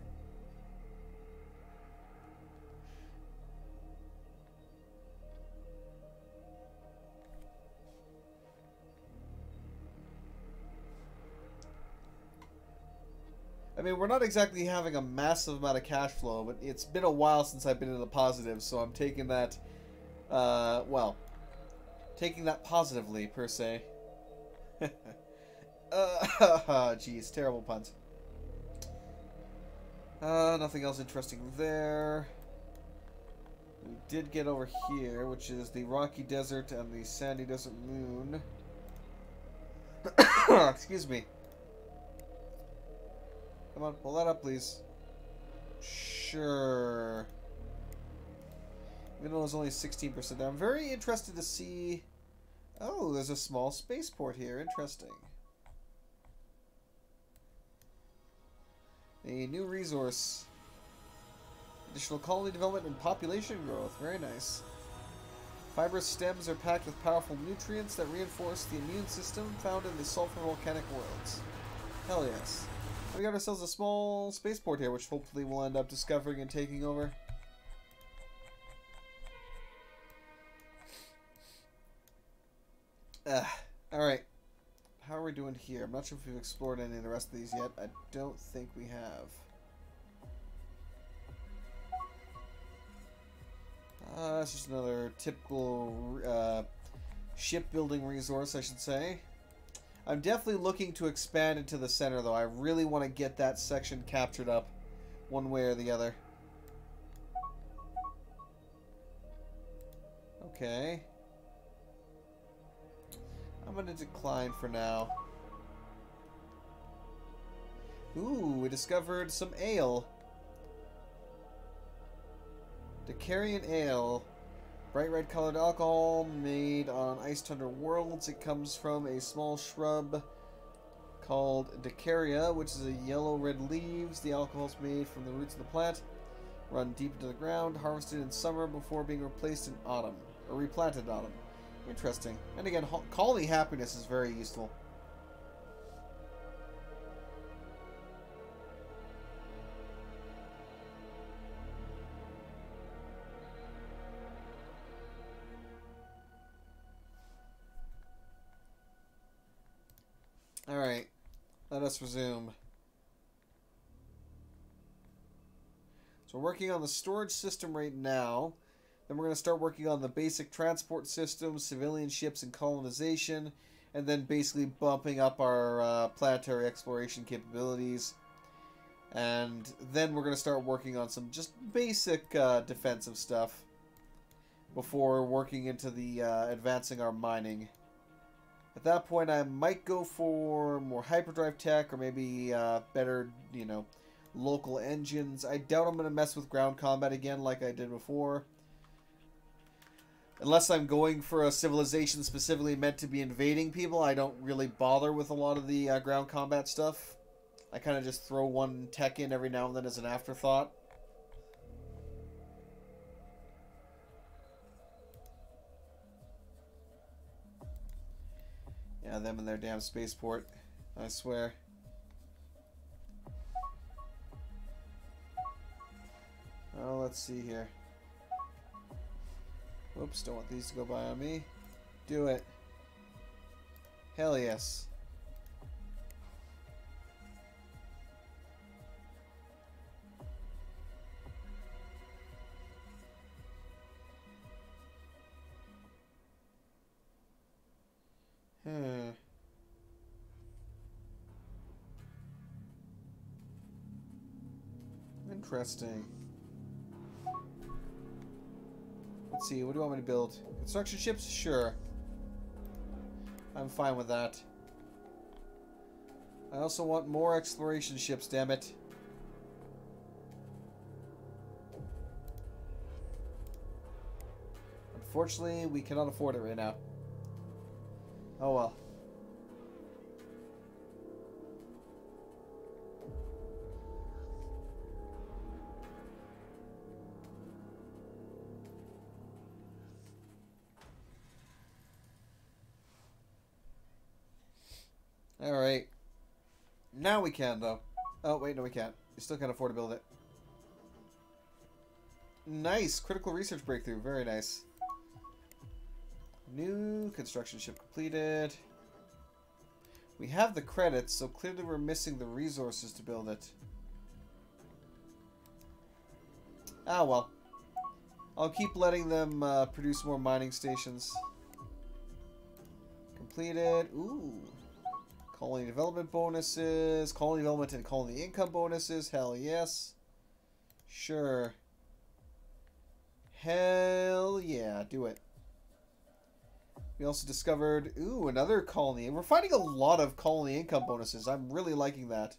I mean, we're not exactly having a massive amount of cash flow, but it's been a while since I've been in the positive, so I'm taking that, well, taking that positively, per se. Jeez, terrible puns. Nothing else interesting there. We did get over here, which is the Rocky Desert and the Sandy Desert Moon. Excuse me. Come on, pull that up, please. Sure. Even though it's only 16% down. I'm very interested to see... Oh, there's a small spaceport here. Interesting. A new resource. Additional colony development and population growth. Very nice. Fibrous stems are packed with powerful nutrients that reinforce the immune system found in the sulfur volcanic worlds. Hell yes. We got ourselves a small spaceport here, which hopefully we'll end up discovering and taking over. Alright. How are we doing here? I'm not sure if we've explored any of the rest of these yet. I don't think we have. It's just another typical shipbuilding resource, I should say. I'm definitely looking to expand into the center, though. I really want to get that section captured up one way or the other. Okay. I'm going to decline for now. Ooh, we discovered some ale. Decarian ale. Bright red colored alcohol made on Ice Tundra worlds. It comes from a small shrub called Decaria, which is a yellow-red leaves. The alcohol is made from the roots of the plant, run deep into the ground, harvested in summer before being replaced in autumn, or replanted in autumn. Interesting. And again, colony happiness is very useful. Alright, let us resume. So we're working on the storage system right now. Then we're going to start working on the basic transport system, civilian ships, and colonization. And then basically bumping up our planetary exploration capabilities. And then we're going to start working on some just basic defensive stuff. Before working into the advancing our mining. At that point, I might go for more hyperdrive tech, or maybe better, you know, local engines. I doubt I'm going to mess with ground combat again like I did before. Unless I'm going for a civilization specifically meant to be invading people, I don't really bother with a lot of the ground combat stuff. I kind of just throw one tech in every now and then as an afterthought. Yeah, them and their damn spaceport. I swear. Well, let's see here. Whoops, don't want these to go by on me. Do it. Hell yes. Interesting. Let's see, what do you want me to build? Construction ships? Sure. I'm fine with that. I also want more exploration ships, damn it. Unfortunately, we cannot afford it right now. Oh well. Alright. Now we can, though. Oh, wait, no we can't. We still can't afford to build it. Nice! Critical research breakthrough. Very nice. New construction ship completed. We have the credits, so clearly we're missing the resources to build it. Ah, well. I'll keep letting them produce more mining stations. Completed. Ooh. Colony development bonuses. Colony development and colony income bonuses. Hell yes. Sure. Hell yeah. Do it. We also discovered, ooh, another colony. And we're finding a lot of colony income bonuses. I'm really liking that.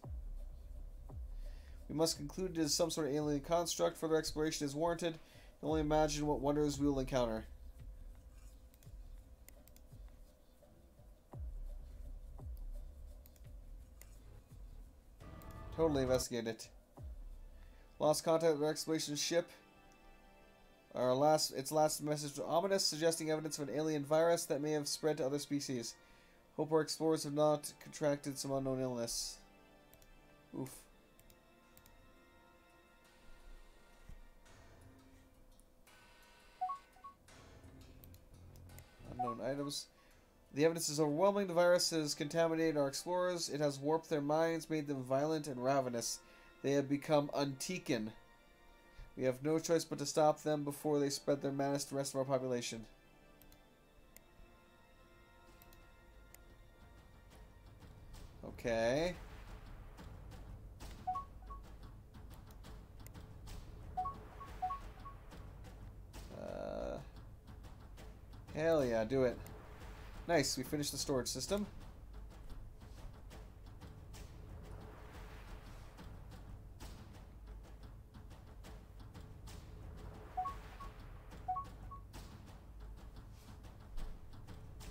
We must conclude it is some sort of alien construct. Further exploration is warranted. You can only imagine what wonders we will encounter. Totally investigate it. Lost contact with our exploration ship. Its last message was ominous, suggesting evidence of an alien virus that may have spread to other species. Hope our explorers have not contracted some unknown illness. Oof. Unknown items. The evidence is overwhelming. The virus has contaminated our explorers. It has warped their minds, made them violent and ravenous. They have become Teekan. We have no choice but to stop them before they spread their madness to the rest of our population. Okay. Hell yeah, do it. Nice, we finished the storage system.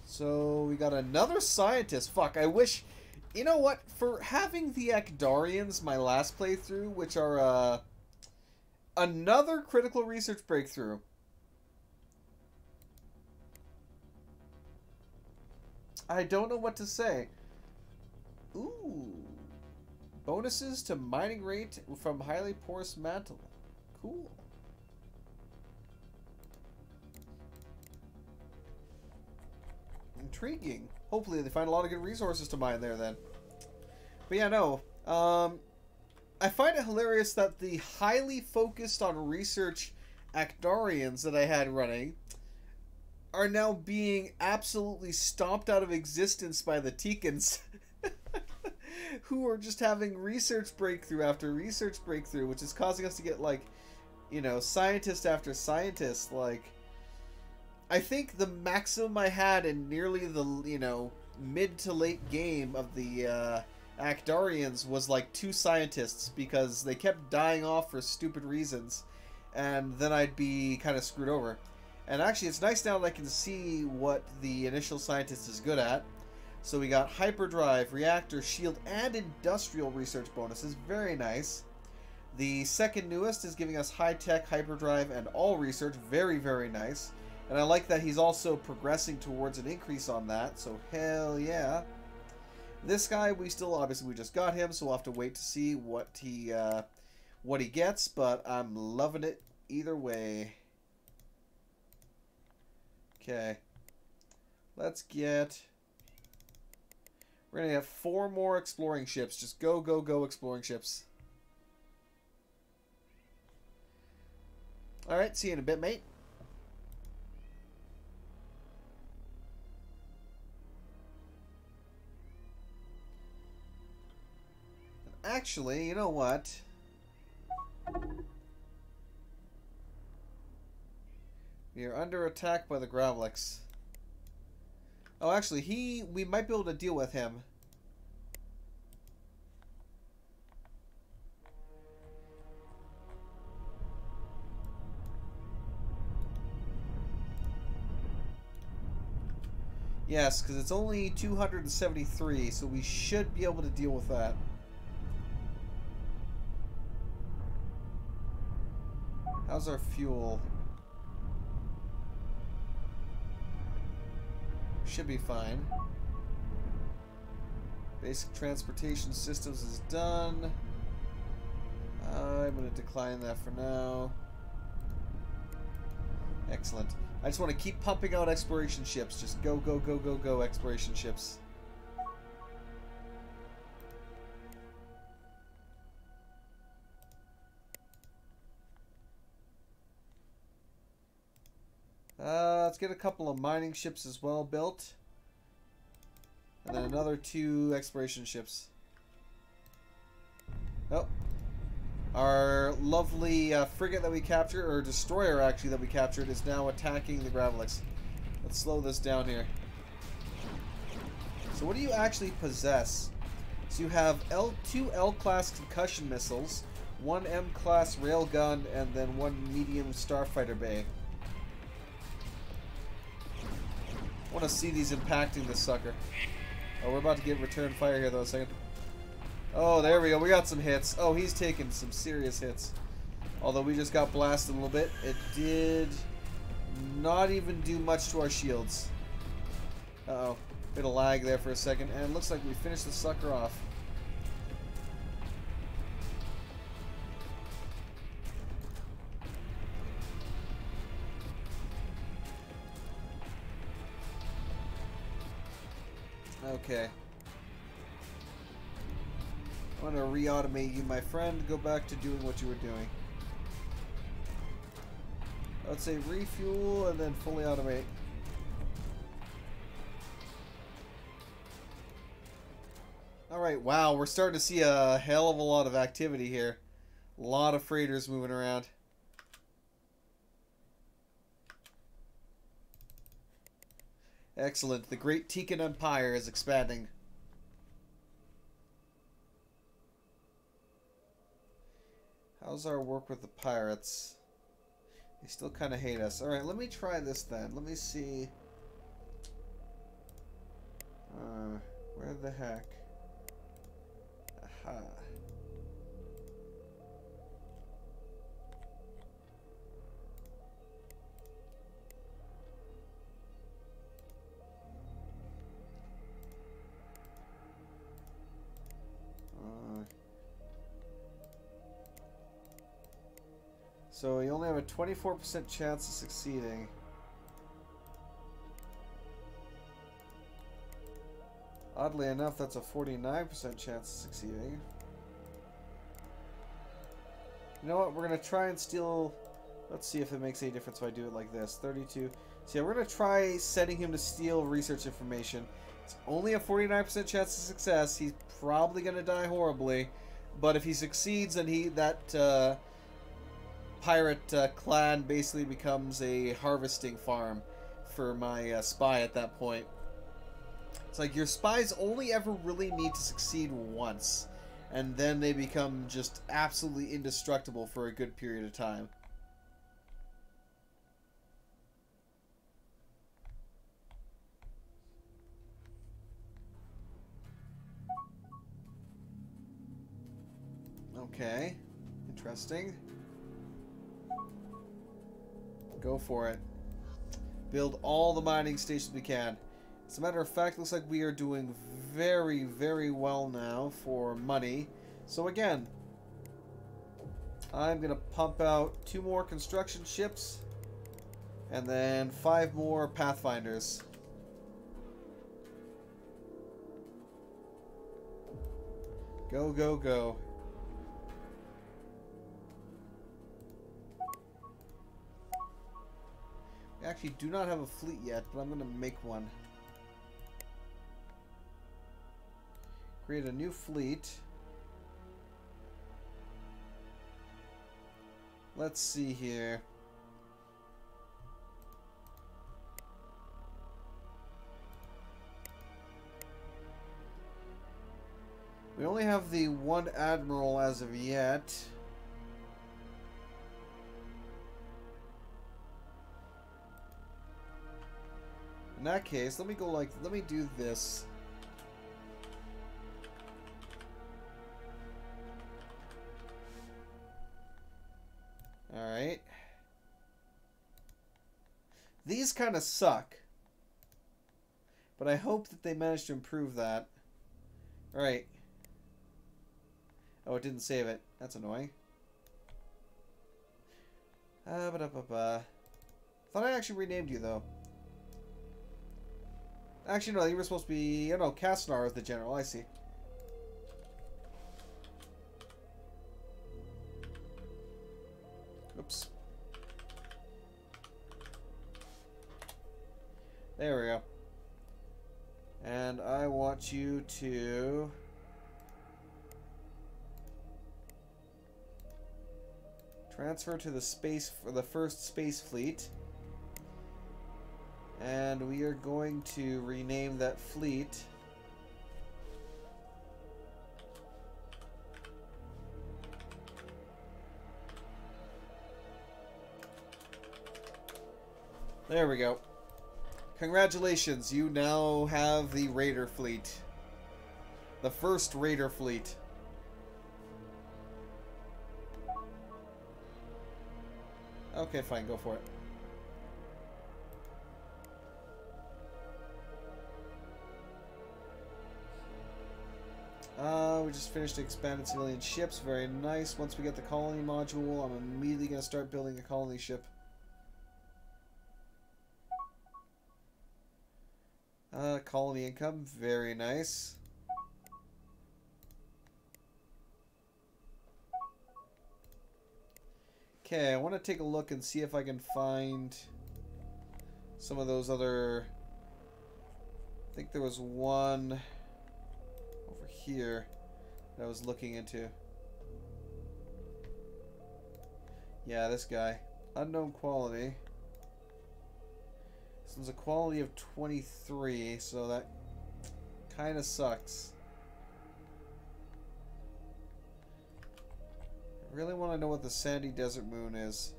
So, we got another scientist. Fuck, I wish... You know what? For having the Akdarians, my last playthrough, which are, another critical research breakthrough. I don't know what to say. Ooh. Bonuses to mining rate from highly porous mantle. Cool. Intriguing. Hopefully they find a lot of good resources to mine there then. But yeah, no. I find it hilarious that the highly focused on research Akdarians that I had running are now being absolutely stomped out of existence by the Teekans. Who are just having research breakthrough after research breakthrough, which is causing us to get, like, you know, scientist after scientist. Like, I think the maximum I had in nearly the, you know, mid to late game of the Akdarians was like 2 scientists, because they kept dying off for stupid reasons, and then I'd be kind of screwed over. And actually, it's nice now that I can see what the initial scientist is good at. So we got hyperdrive, reactor, shield, and industrial research bonuses. Very nice. The second newest is giving us high-tech, hyperdrive, and all research. Very, very nice. And I like that he's also progressing towards an increase on that. So hell yeah. This guy, we just got him, so we'll have to wait to see what he gets. But I'm loving it. either way. Okay. Let's get... We're going to have 4 more exploring ships. Just go, go, go exploring ships. Alright, see you in a bit, mate. Actually, you know what? We are under attack by the Gravlix. Oh, actually, we might be able to deal with him. Yes, because it's only 273, so we should be able to deal with that. How's our fuel? Should be fine. Basic transportation systems is done. I'm going to decline that for now. Excellent. I just want to keep pumping out exploration ships. Just go, go, go, go, go, exploration ships. Let's get a couple of mining ships as well built. And then another 2 exploration ships. Oh. Our lovely frigate that we captured, or destroyer actually that we captured, is now attacking the Gravlix. Let's slow this down here. So what do you actually possess? So you have 2 L-class concussion missiles, 1 M-class railgun, and then 1 medium starfighter bay. I want to see these impacting this sucker. Oh, we're about to get return fire here though, a second. Oh, there we go. We got some hits. Oh, he's taking some serious hits. Although we just got blasted a little bit. It did not even do much to our shields. Uh-oh. Bit of lag there for a second. And it looks like we finished the sucker off. Okay. I'm going to re-automate you, my friend. Go back to doing what you were doing. I would say refuel and then fully automate. Alright, wow. We're starting to see a hell of a lot of activity here. A lot of freighters moving around. Excellent. The great Teekan Empire is expanding. How's our work with the pirates? They still kind of hate us. Alright, let me try this then. Let me see. Where the heck? Aha. So you only have a 24% chance of succeeding. Oddly enough, that's a 49% chance of succeeding. You know what? We're going to try and steal... Let's see if it makes any difference if I do it like this. 32. So yeah, we're going to try setting him to steal research information. It's only a 49% chance of success. He's probably going to die horribly. But if he succeeds, then that pirate clan basically becomes a harvesting farm for my spy at that point. It's like your spies only ever really need to succeed once, and then they become just absolutely indestructible for a good period of time. Okay, interesting. Go for it. Build all the mining stations we can. As a matter of fact, looks like we are doing very, very well now for money. So again, I'm going to pump out 2 more construction ships. And then 5 more Pathfinders. Go, go, go. We actually do not have a fleet yet, but I'm going to make one. Create a new fleet. Let's see here. We only have the 1 admiral as of yet. In that case, let me do this. Alright. These kind of suck. But I hope that they manage to improve that. Alright. Oh, it didn't save it. That's annoying. Thought I actually renamed you, though. Actually, no, you were supposed to be... Oh, no, Castnar is the general. I see. Oops. There we go. And I want you to... transfer to the space for the first space fleet. And we are going to rename that fleet there we go. Congratulations, you now have the Raider fleet. The first Raider fleet. Okay, fine, go for it. We just finished expanded civilian ships. Very nice. Once we get the colony module, I'm immediately going to start building a colony ship. Colony income. Very nice. Okay, I want to take a look and see if I can find some of those other... I think there was one over here that I was looking into. Yeah, this guy. Unknown quality. This one's a quality of 23, so that kind of sucks. I really want to know what the sandy desert moon is.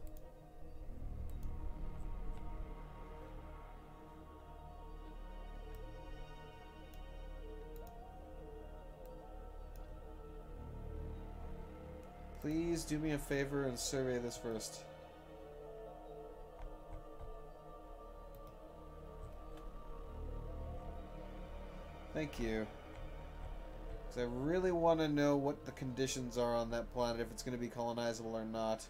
Please do me a favor and survey this first. Thank you. Because I really want to know what the conditions are on that planet, if it's going to be colonizable or not.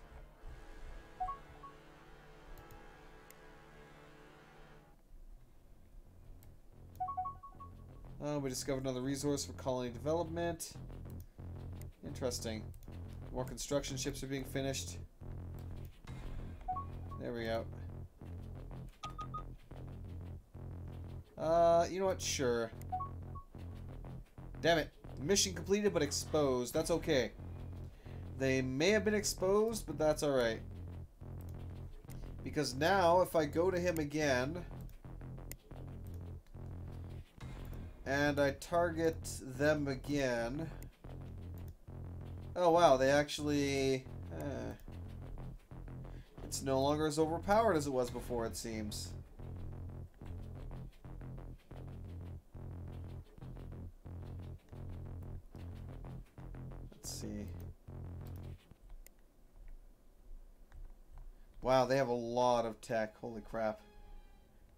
We discovered another resource for colony development. Interesting. More construction ships are being finished. There we go. You know what? Sure. Damn it. Mission completed but exposed. That's okay. They may have been exposed, but that's alright. Because now, if I go to him again... and I target them again... Oh wow, they actually... it's no longer as overpowered as it was before, it seems. Let's see. Wow, they have a lot of tech. Holy crap.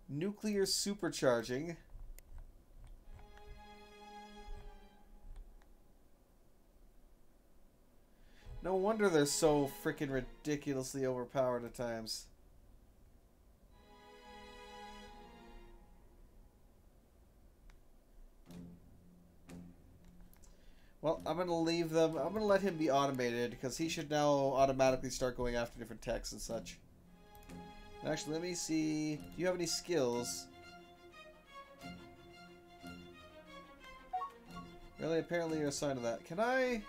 Nuclear supercharging. No wonder they're so freaking ridiculously overpowered at times. Well, I'm going to leave them. I'm going to let him be automated because he should now automatically start going after different techs and such. Actually, let me see. Do you have any skills? Really? Apparently you're assigned to that. Can I...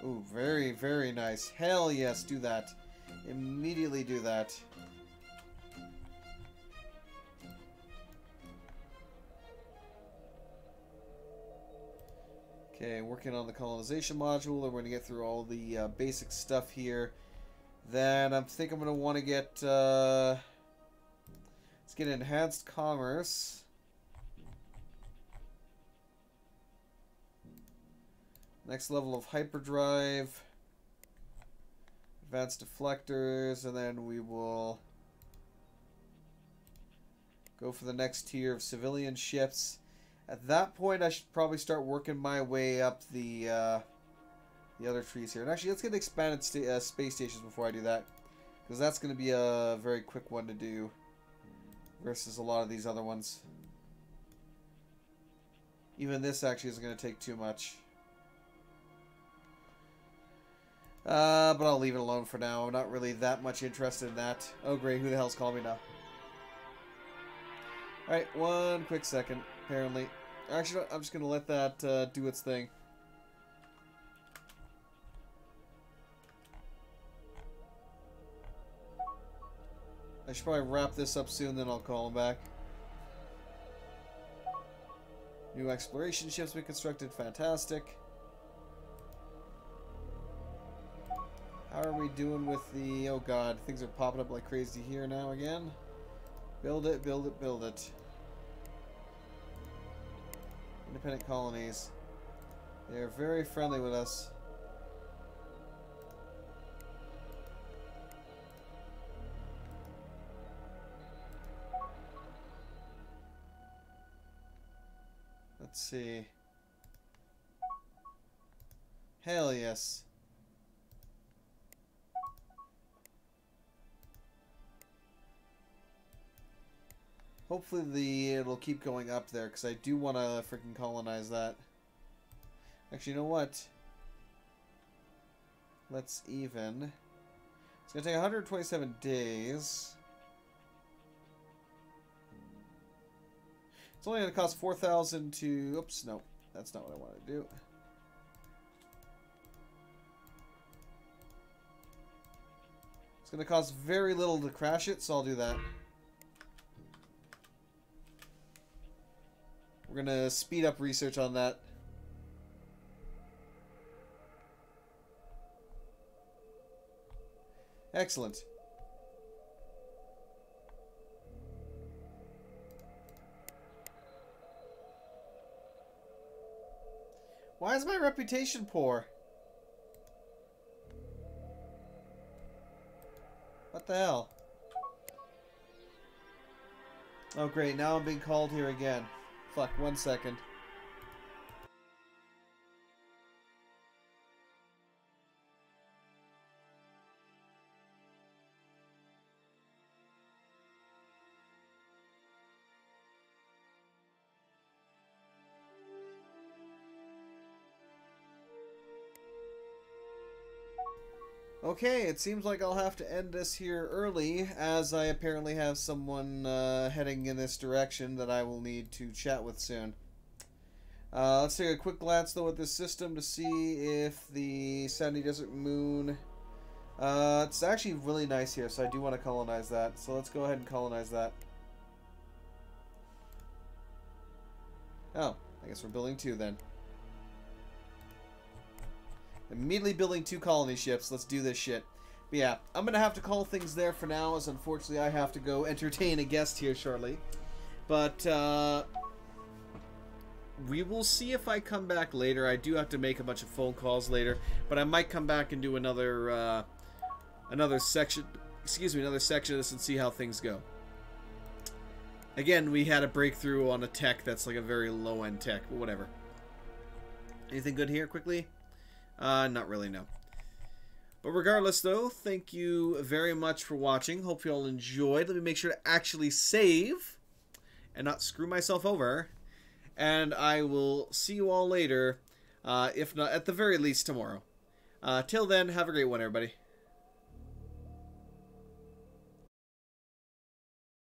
Ooh, very, very nice. Hell yes, do that. Immediately do that. Okay, working on the colonization module. We're going to get through all the basic stuff here. Then I think I'm going to want to get... let's get enhanced commerce. Next level of hyperdrive. Advanced deflectors. And then we will go for the next tier of civilian ships. At that point, I should probably start working my way up the other trees here. And actually, let's get expanded space stations before I do that. Because that's going to be a very quick one to do. Versus a lot of these other ones. Even this actually isn't going to take too much. But I'll leave it alone for now. I'm not really that much interested in that. Oh great, who the hell's calling me now? Alright, one quick second, apparently. Actually, I'm just going to let that do its thing. I should probably wrap this up soon, then I'll call him back. New exploration ships we constructed, fantastic. How are we doing with the... Oh god, things are popping up like crazy here now again. Build it, build it, build it. Independent colonies. They're very friendly with us. Let's see. Hell yes. Hopefully it'll keep going up there, because I do want to freaking colonize that. Actually, you know what? Let's even. It's going to take 127 days. It's only going to cost 4,000 to... Oops, no. That's not what I want to do. It's going to cost very little to crash it, so I'll do that. We're going to speed up research on that. Excellent. Why is my reputation poor? What the hell? Oh great, now I'm being called here again. Fuck, 1 second. Okay, it seems like I'll have to end this here early, as I apparently have someone heading in this direction that I will need to chat with soon. Let's take a quick glance, though, at this system to see if the Sandy Desert Moon... it's actually really nice here, so I do want to colonize that. So let's go ahead and colonize that. Oh, I guess we're building 2 then. Immediately building 2 colony ships. Let's do this shit. But yeah, I'm going to have to call things there for now, as unfortunately I have to go entertain a guest here shortly. But, we will see if I come back later. I do have to make a bunch of phone calls later. But I might come back and do another, another section of this and see how things go. Again, we had a breakthrough on a tech that's like a very low-end tech, but whatever. Anything good here, quickly? Not really, no. But regardless, though, thank you very much for watching. Hope you all enjoyed. Let me make sure to actually save and not screw myself over. And I will see you all later, if not, at the very least, tomorrow. Till then, have a great one, everybody.